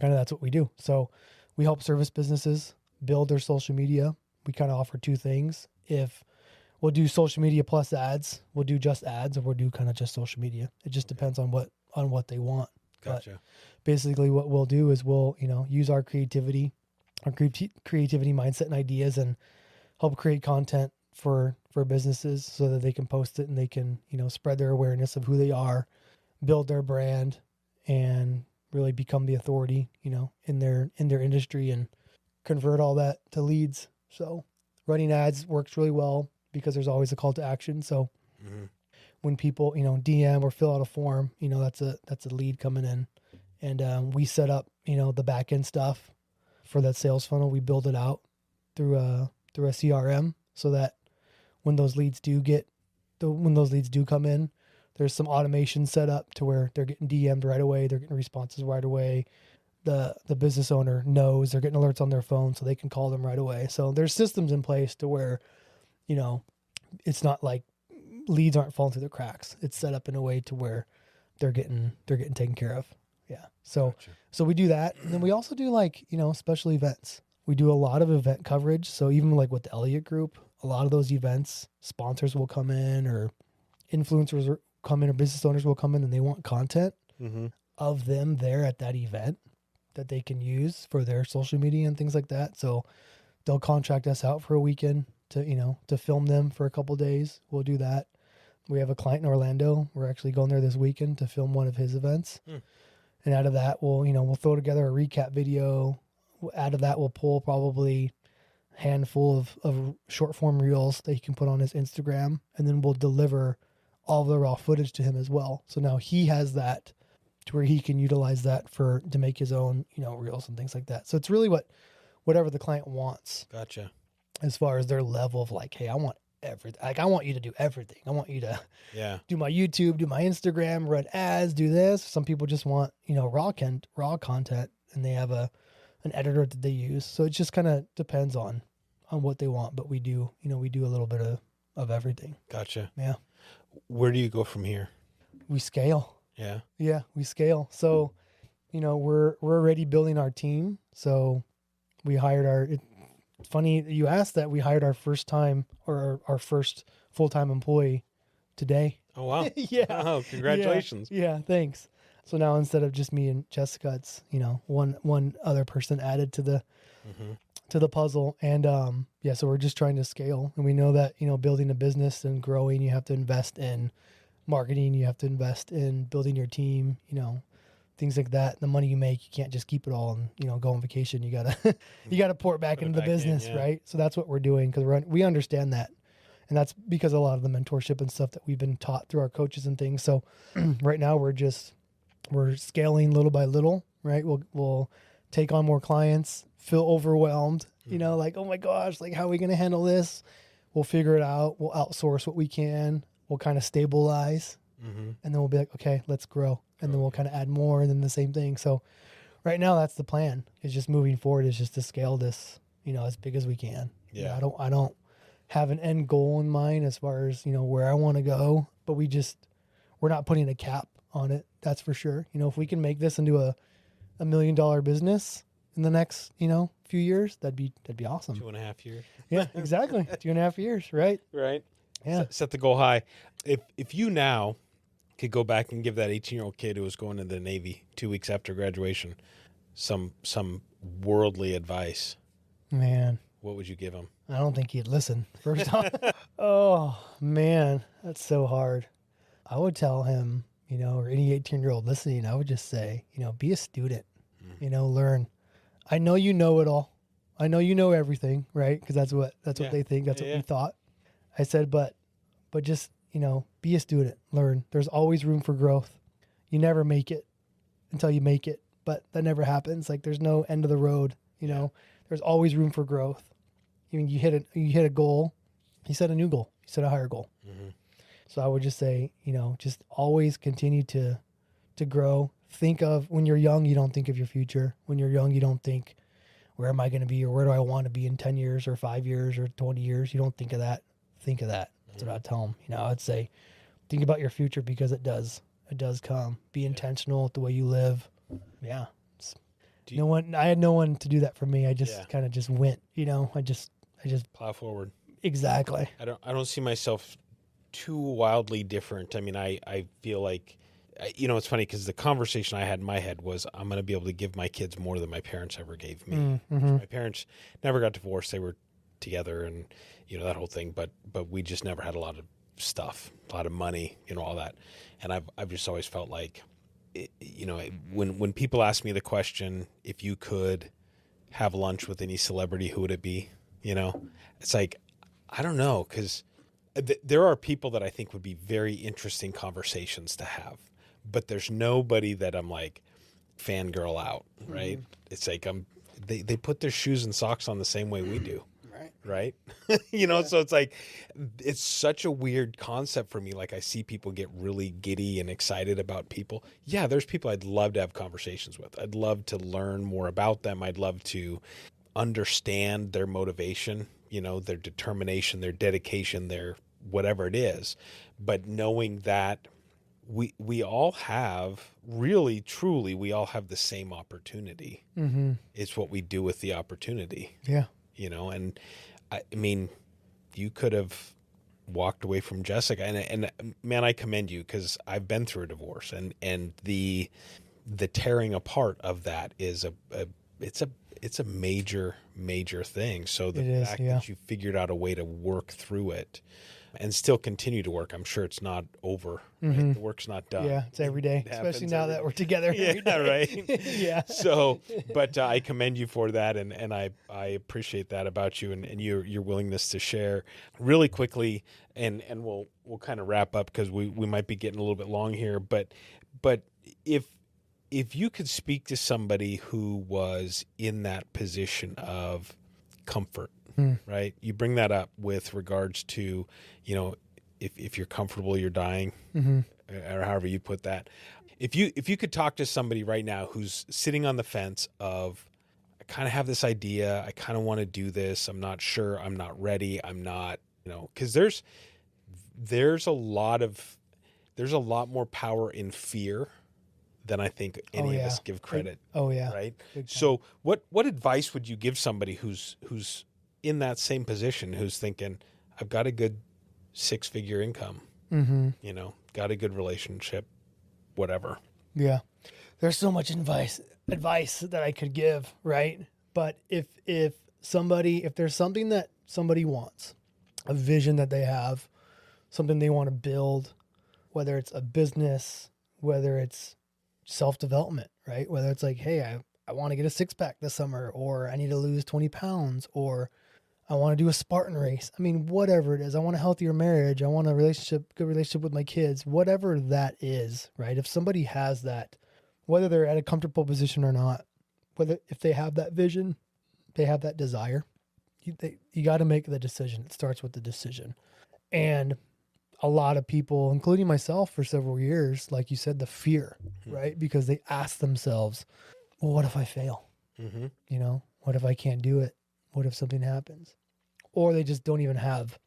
kind of that's what we do. So we help service businesses build their social media. We kind of offer two things. If we'll do social media plus ads, we'll do just ads, or we'll do kind of just social media. It just depends on what they want. Gotcha. But basically what we'll do is we'll, you know, use our creativity mindset and ideas, and help create content for businesses so that they can post it and they can, you know, spread their awareness of who they are, build their brand, and really become the authority, you know, in their industry, and convert all that to leads. So running ads works really well because there's always a call to action. So when people, you know, DM or fill out a form, you know, that's a lead coming in, and we set up, you know, the back end stuff for that sales funnel. We build it out through a CRM so that when those leads do come in, there's some automation set up to where they're getting DM'd right away. They're getting responses right away. The business owner knows they're getting alerts on their phone, so they can call them right away. So there's systems in place to where, you know, it's not like leads aren't falling through the cracks. It's set up in a way to where they're getting taken care of. Yeah. So we do that. And then we also do like, you know, special events. We do a lot of event coverage. So even like with the Elliott Group, a lot of those events, sponsors will come in, or influencers will come in, or business owners will come in, and they want content of them there at that event that they can use for their social media and things like that. So they'll contract us out for a weekend to film them for a couple of days. We'll do that. We have a client in Orlando. We're actually going there this weekend to film one of his events. And out of that, we'll throw together a recap video. Out of that, we'll pull probably a handful of short form reels that he can put on his Instagram. And then we'll deliver all the raw footage to him as well. So now he has that to where he can utilize that to make his own, reels and things like that. So it's really whatever the client wants. Gotcha. As far as their level of like, hey, I want everything. Like, I want you to do everything. I want you to do my YouTube, do my Instagram, run ads, do this. Some people just want, raw content, and they have an editor that they use. So it just kind of depends on what they want. But we do a little bit of everything. Gotcha. Yeah. Where do you go from here? We scale. Yeah. Yeah, we scale. So, we're already building our team. So we hired it's funny you asked that. We hired our first full-time employee today. Oh, wow. Yeah. Oh, congratulations. Yeah, thanks. So now instead of just me and Jessica, it's, one other person added to the puzzle. And so we're just trying to scale. And we know that, building a business and growing, you have to invest in marketing, you have to invest in building your team, things like that. The money you make, you can't just keep it all and, go on vacation. You gotta pour it back into the business, right? So that's what we're doing, because we understand that. And that's because a lot of the mentorship and stuff that we've been taught through our coaches and things. So right now we're scaling little by little, right? We'll take on more clients, feel overwhelmed, like, oh my gosh, like, how are we going to handle this? We'll figure it out. We'll outsource what we can. We'll kind of stabilize, and then we'll be like, okay, let's grow. And then we'll kind of add more, and then the same thing. So right now that's the plan, is just moving forward, is just to scale this, as big as we can. Yeah. I don't have an end goal in mind as far as, where I want to go, but we're not putting a cap on it. That's for sure. If we can make this into a $1 million business in the next, few years, that'd be awesome. 2.5 years. Yeah, exactly. 2.5 years. Right. Right. Yeah. Set the goal high. If you now could go back and give that 18-year-old kid who was going into the Navy 2 weeks after graduation some worldly advice, man, what would you give him? I don't think he'd listen. First off, oh man, that's so hard. I would tell him, or any 18-year-old listening, I would just say, be a student, learn. I know you know it all. I know you know everything, right? Because that's what they think. That's what we thought. I said, but just, be a student, learn. There's always room for growth. You never make it until you make it, but that never happens. Like, there's no end of the road, there's always room for growth. You hit a goal. He set a new goal. He set a higher goal. Mm-hmm. So I would just say, just always continue to grow. Think of, when you're young, you don't think of your future. When you're young, you don't think, where am I going to be, or where do I want to be in 10 years or 5 years or 20 years? You don't think of that. Think of that. That's what I'd tell them. I'd say, think about your future, because it does come. Be intentional with the way you live. Yeah. I had no one to do that for me. I just kind of just went, I just plow forward. Exactly. I don't see myself too wildly different. I mean, I feel like, it's funny, because the conversation I had in my head was, I'm going to be able to give my kids more than my parents ever gave me. Mm-hmm. My parents never got divorced. They were together, and, that whole thing, but we just never had a lot of stuff, a lot of money, all that. And I've just always felt like, when people ask me the question, if you could have lunch with any celebrity, who would it be? It's like, I don't know, because there are people that I think would be very interesting conversations to have, but there's nobody that I'm like fangirl out, right? Mm-hmm. It's like they put their shoes and socks on the same way we do. Right. So it's like, it's such a weird concept for me. Like, I see people get really giddy and excited about people. Yeah, there's people I'd love to have conversations with. I'd love to learn more about them. I'd love to understand their motivation, their determination, their dedication, their whatever it is. But knowing that we all have, really, truly, we all have the same opportunity. Mm-hmm. It's what we do with the opportunity. Yeah. And I mean, you could have walked away from Jessica, and man, I commend you, because I've been through a divorce, and the tearing apart of that is it's a major thing. So the fact that you figured out a way to work through it and still continue to work, I'm sure it's not over. Mm-hmm. Right? The work's not done. Yeah, it's every day, especially now that we're together. Yeah, every day. Right. Yeah. So, but I commend you for that, and I appreciate that about you, and your willingness to share. Really quickly, and we'll kind of wrap up, because we might be getting a little bit long here, but if if you could speak to somebody who was in that position of comfort, right? You bring that up with regards to, if you're comfortable, you're dying, or however you put that. If you could talk to somebody right now who's sitting on the fence of, I kind of have this idea, I kind of want to do this, I'm not sure, I'm not ready, I'm not, because there's a lot more power in fear than I think any of us give credit. Right. So what advice would you give somebody who's in that same position, who's thinking, I've got a good 6-figure income, got a good relationship, whatever. Yeah. There's so much advice that I could give, right? But if there's something that somebody wants, a vision that they have, something they want to build, whether it's a business, whether it's self-development, right? Whether it's like, hey, I want to get a 6-pack this summer, or I need to lose 20 pounds, or I want to do a Spartan race. I mean, whatever it is, I want a healthier marriage. I want a good relationship with my kids, whatever that is, right? If somebody has that, whether they're at a comfortable position or not, if they have that vision, they have that desire, you got to make the decision. It starts with the decision. And a lot of people, including myself for several years, like you said, the fear, right? Because they ask themselves, well, what if I fail? What if I can't do it? What if something happens? Or they just don't even have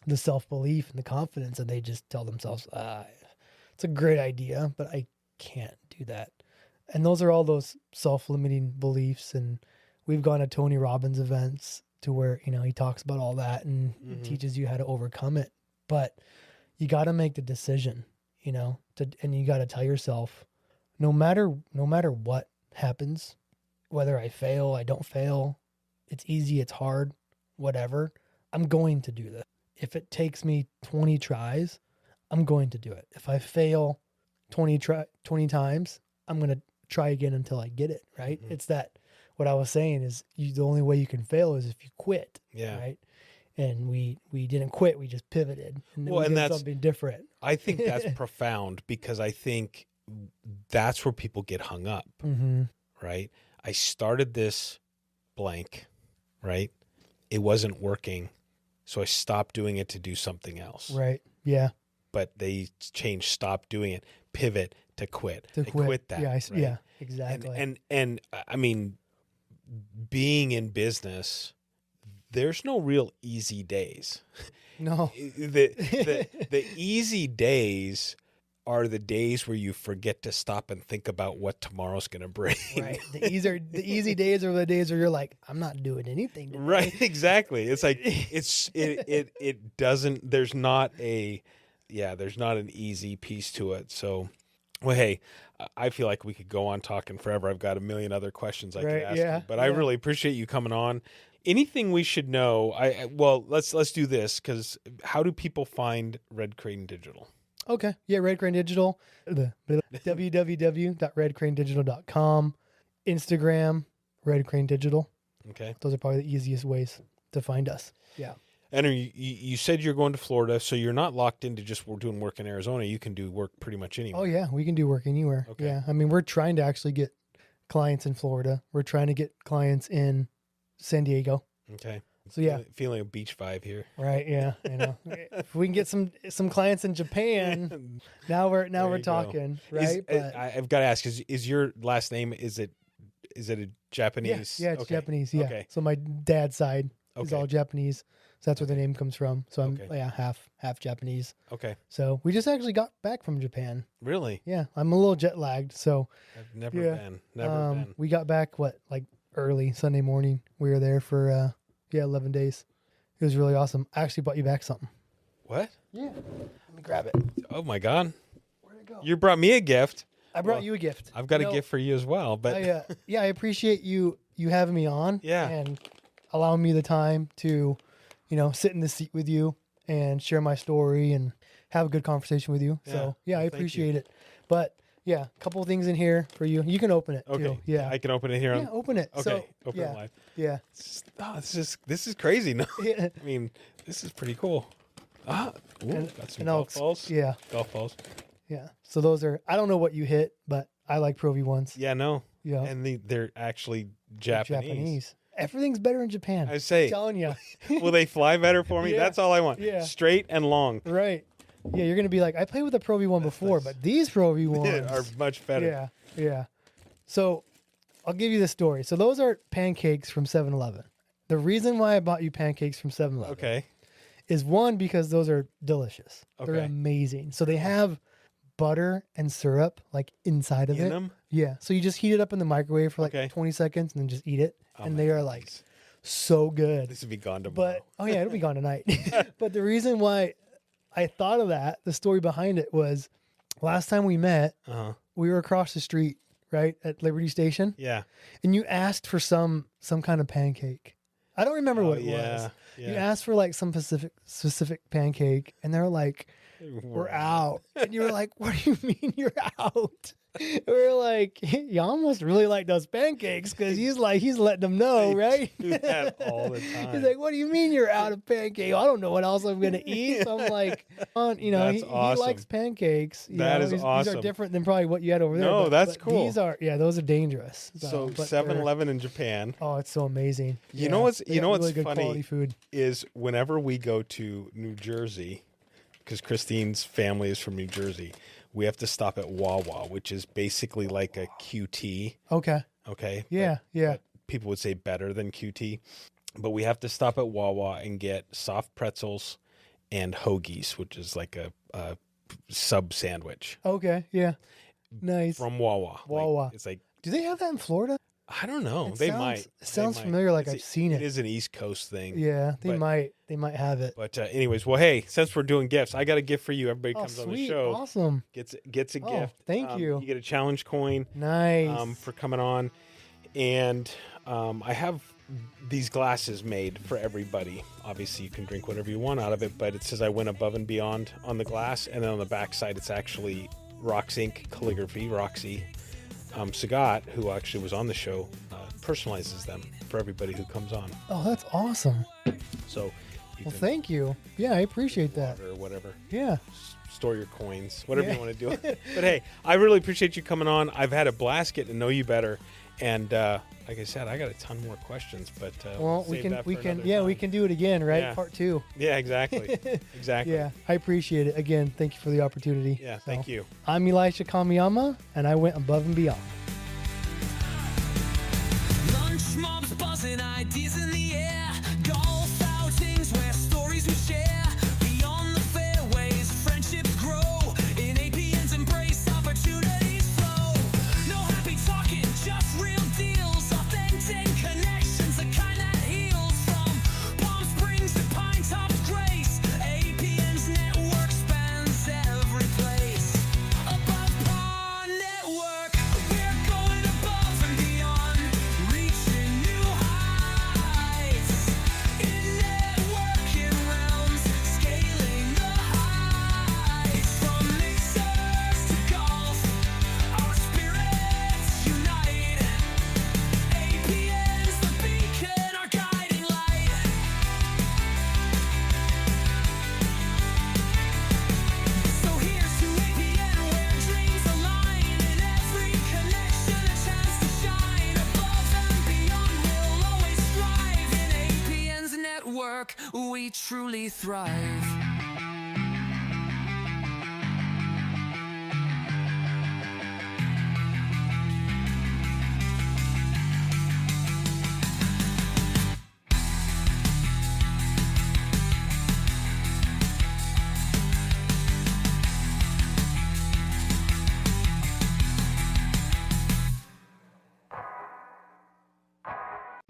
the self-belief and the confidence, and they just tell themselves, it's a great idea, but I can't do that. And those are all those self-limiting beliefs. And we've gone to Tony Robbins events to where, he talks about all that and teaches you how to overcome it. But you got to make the decision, and you got to tell yourself, no matter what happens, whether I fail, I don't fail, it's easy, it's hard, whatever, I'm going to do this. If it takes me 20 tries, I'm going to do it. If I fail 20 times, I'm going to try again until I get it, right? It's that, what I was saying is the only way you can fail is if you quit, right? And we didn't quit, we just pivoted. And we did something different. I think that's profound, because I think that's where people get hung up, right? I started this blank, right? It wasn't working, so I stopped doing it to do something else. Right, yeah. But they changed stop doing it, pivot to quit. They quit that. Yeah, right? yeah, exactly. And I mean, being in business, there's no real easy days. No. The easy days are the days where you forget to stop and think about what tomorrow's going to bring. Right. The easy days are the days where you're like, I'm not doing anything today. Right. Exactly. It's like, it doesn't, there's not an easy piece to it. So, well, hey, I feel like we could go on talking forever. I've got a million other questions I could ask you, but I really appreciate you coming on. Anything we should know? Let's do this, because how do people find Red Crane Digital? Okay. Yeah, Red Crane Digital, www.redcranedigital.com, Instagram, Red Crane Digital. Okay. Those are probably the easiest ways to find us. Yeah. And you said you're going to Florida, so you're not locked into just doing work in Arizona. You can do work pretty much anywhere. Oh, yeah. We can do work anywhere. Okay. Yeah. I mean, we're trying to actually get clients in Florida. We're trying to get clients in San Diego. Okay. So yeah, feeling a beach vibe here. Right. Yeah. If we can get some clients in Japan, now we're talking. Go. Right. I've got to ask: is your last name is it a Japanese? Yeah, it's Japanese. Yeah. Okay. So my dad's side is all Japanese. So that's where the name comes from. So I'm half Japanese. Okay. So we just actually got back from Japan. Really? Yeah. I'm a little jet lagged. So I've never been. We got back early Sunday morning. We were there for 11 days. It was really awesome. I actually brought you back something. What? Yeah. Let me grab it. Oh my God. Where'd it go? You brought me a gift. I brought you a gift. I've got a gift for you as well. But I appreciate you having me on. Yeah. And allowing me the time to, sit in the seat with you and share my story and have a good conversation with you. So I appreciate it. But yeah, a couple of things in here for you. You can open it. Okay. Too. Yeah. I can open it here. Yeah, open it. Okay. So, open it live. Yeah. This is crazy. No, I mean, this is pretty cool. Got some golf balls. Yeah. Golf balls. Yeah. So those are, I don't know what you hit, but I like Pro V1s. Yeah, no. Yeah. And they're actually Japanese. Everything's better in Japan. I say, I'm telling you. will they fly better for me? Yeah. That's all I want. Yeah. Straight and long. Right. Yeah, you're going to be like, I played with a Pro V1 before, but these Pro V1s are much better. Yeah, yeah. So I'll give you the story. So those are pancakes from 7-Eleven. The reason why I bought you pancakes from 7-Eleven Okay. is one, because those are delicious. They're Okay. amazing. So they have butter and syrup like inside of In it. them? Yeah. So you just heat it up in the microwave for like Okay. 20 seconds and then just eat it. Oh and my they are like so good. This would be gone tomorrow. But oh yeah, it'll be gone tonight. But the reason why I thought of that, the story behind it was last time we met, we were across the street, right, at Liberty Station. Yeah. And you asked for some kind of pancake. I don't remember what it was. Yeah. You asked for like some specific pancake, and they're like, "We're out." And you were like, "What do you mean you're out?" We were like, "Y'all must really like those pancakes," because he's letting them know, right? Do that all the time. He's like, "What do you mean you're out of pancake? I don't know what else I'm gonna eat." So I'm like, you know, That's awesome. he likes pancakes. That is These awesome. are different than probably what you had over there. No, that's but cool. These are, those are dangerous. So but 7-Eleven in Japan. oh, it's so amazing. You know what's They got what's really good funny quality food. is whenever we go to New Jersey, because Christine's family is from New Jersey, we have to stop at Wawa, which is basically like a QT. Okay. Okay. Yeah, but people would say better than QT, but we have to stop at Wawa and get soft pretzels and hoagies, which is like a sub sandwich Okay. Yeah. Nice. from Wawa. Wawa. It's like, Do they have that in Florida? I don't know. It They sounds- might. it They sounds might. familiar, like It's I've seen it. It is an East Coast thing. Yeah, they But- might have it. But anyways, well, hey, since we're doing gifts, I got a gift for you. Everybody Oh, comes on the sweet. show, Awesome. gets a Oh, gift. thank you. You get a challenge coin Nice. for coming on, and I have these glasses made for everybody. Obviously, you can drink whatever you want out of it, but it says I went above and beyond on the glass, and then on the back side, it's actually Rocks Ink calligraphy. Roxy Sagat, who actually was on the show, personalizes them for everybody who comes on. Oh, that's awesome. So, you Well, can thank you. Yeah, I appreciate that. or whatever. Yeah. Store your coins, whatever Yeah. you want to do. But hey, I really appreciate you coming on. I've had a blast getting to know you better, and like I said, I got a ton more questions. But Well, save that for we can another time. do it again, right? Yeah. Part 2. Yeah, exactly, exactly. Yeah, I appreciate it. Again, thank you for the opportunity. Yeah, thank you. I'm Elisha Kameyama, and I went above and beyond. Lunch mobs buzzing, ideas in the air. Golf outings where stories we share. Beyond the fairways, friendships grow. In APN's embrace, opportunities flow. No happy talking, just real deals. Authentic connections, the kind that heals. From Palm Springs to Pine Top's Grace, APN's network spans every place. Above Par Network, we're going above and beyond, reaching new heights. In networking realms, scaling the heights. From mixers to golf, our spirits unite. APN's the beacon, our guiding light. So here's to APN, where dreams align. In every connection, a chance to shine. Above and beyond, we'll always strive. In APN's network, we truly thrive.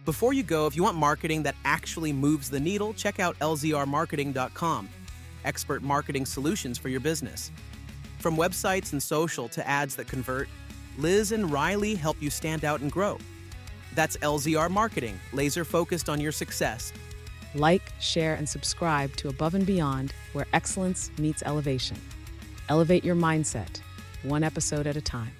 Before you go, if you want marketing that actually moves the needle, check out lzrmarketing.com. Expert marketing solutions for your business. From websites and social to ads that convert, Liz and Riley help you stand out and grow. That's LZR Marketing, laser focused on your success. Like, share, and subscribe to Above and Beyond, where excellence meets elevation. Elevate your mindset, one episode at a time.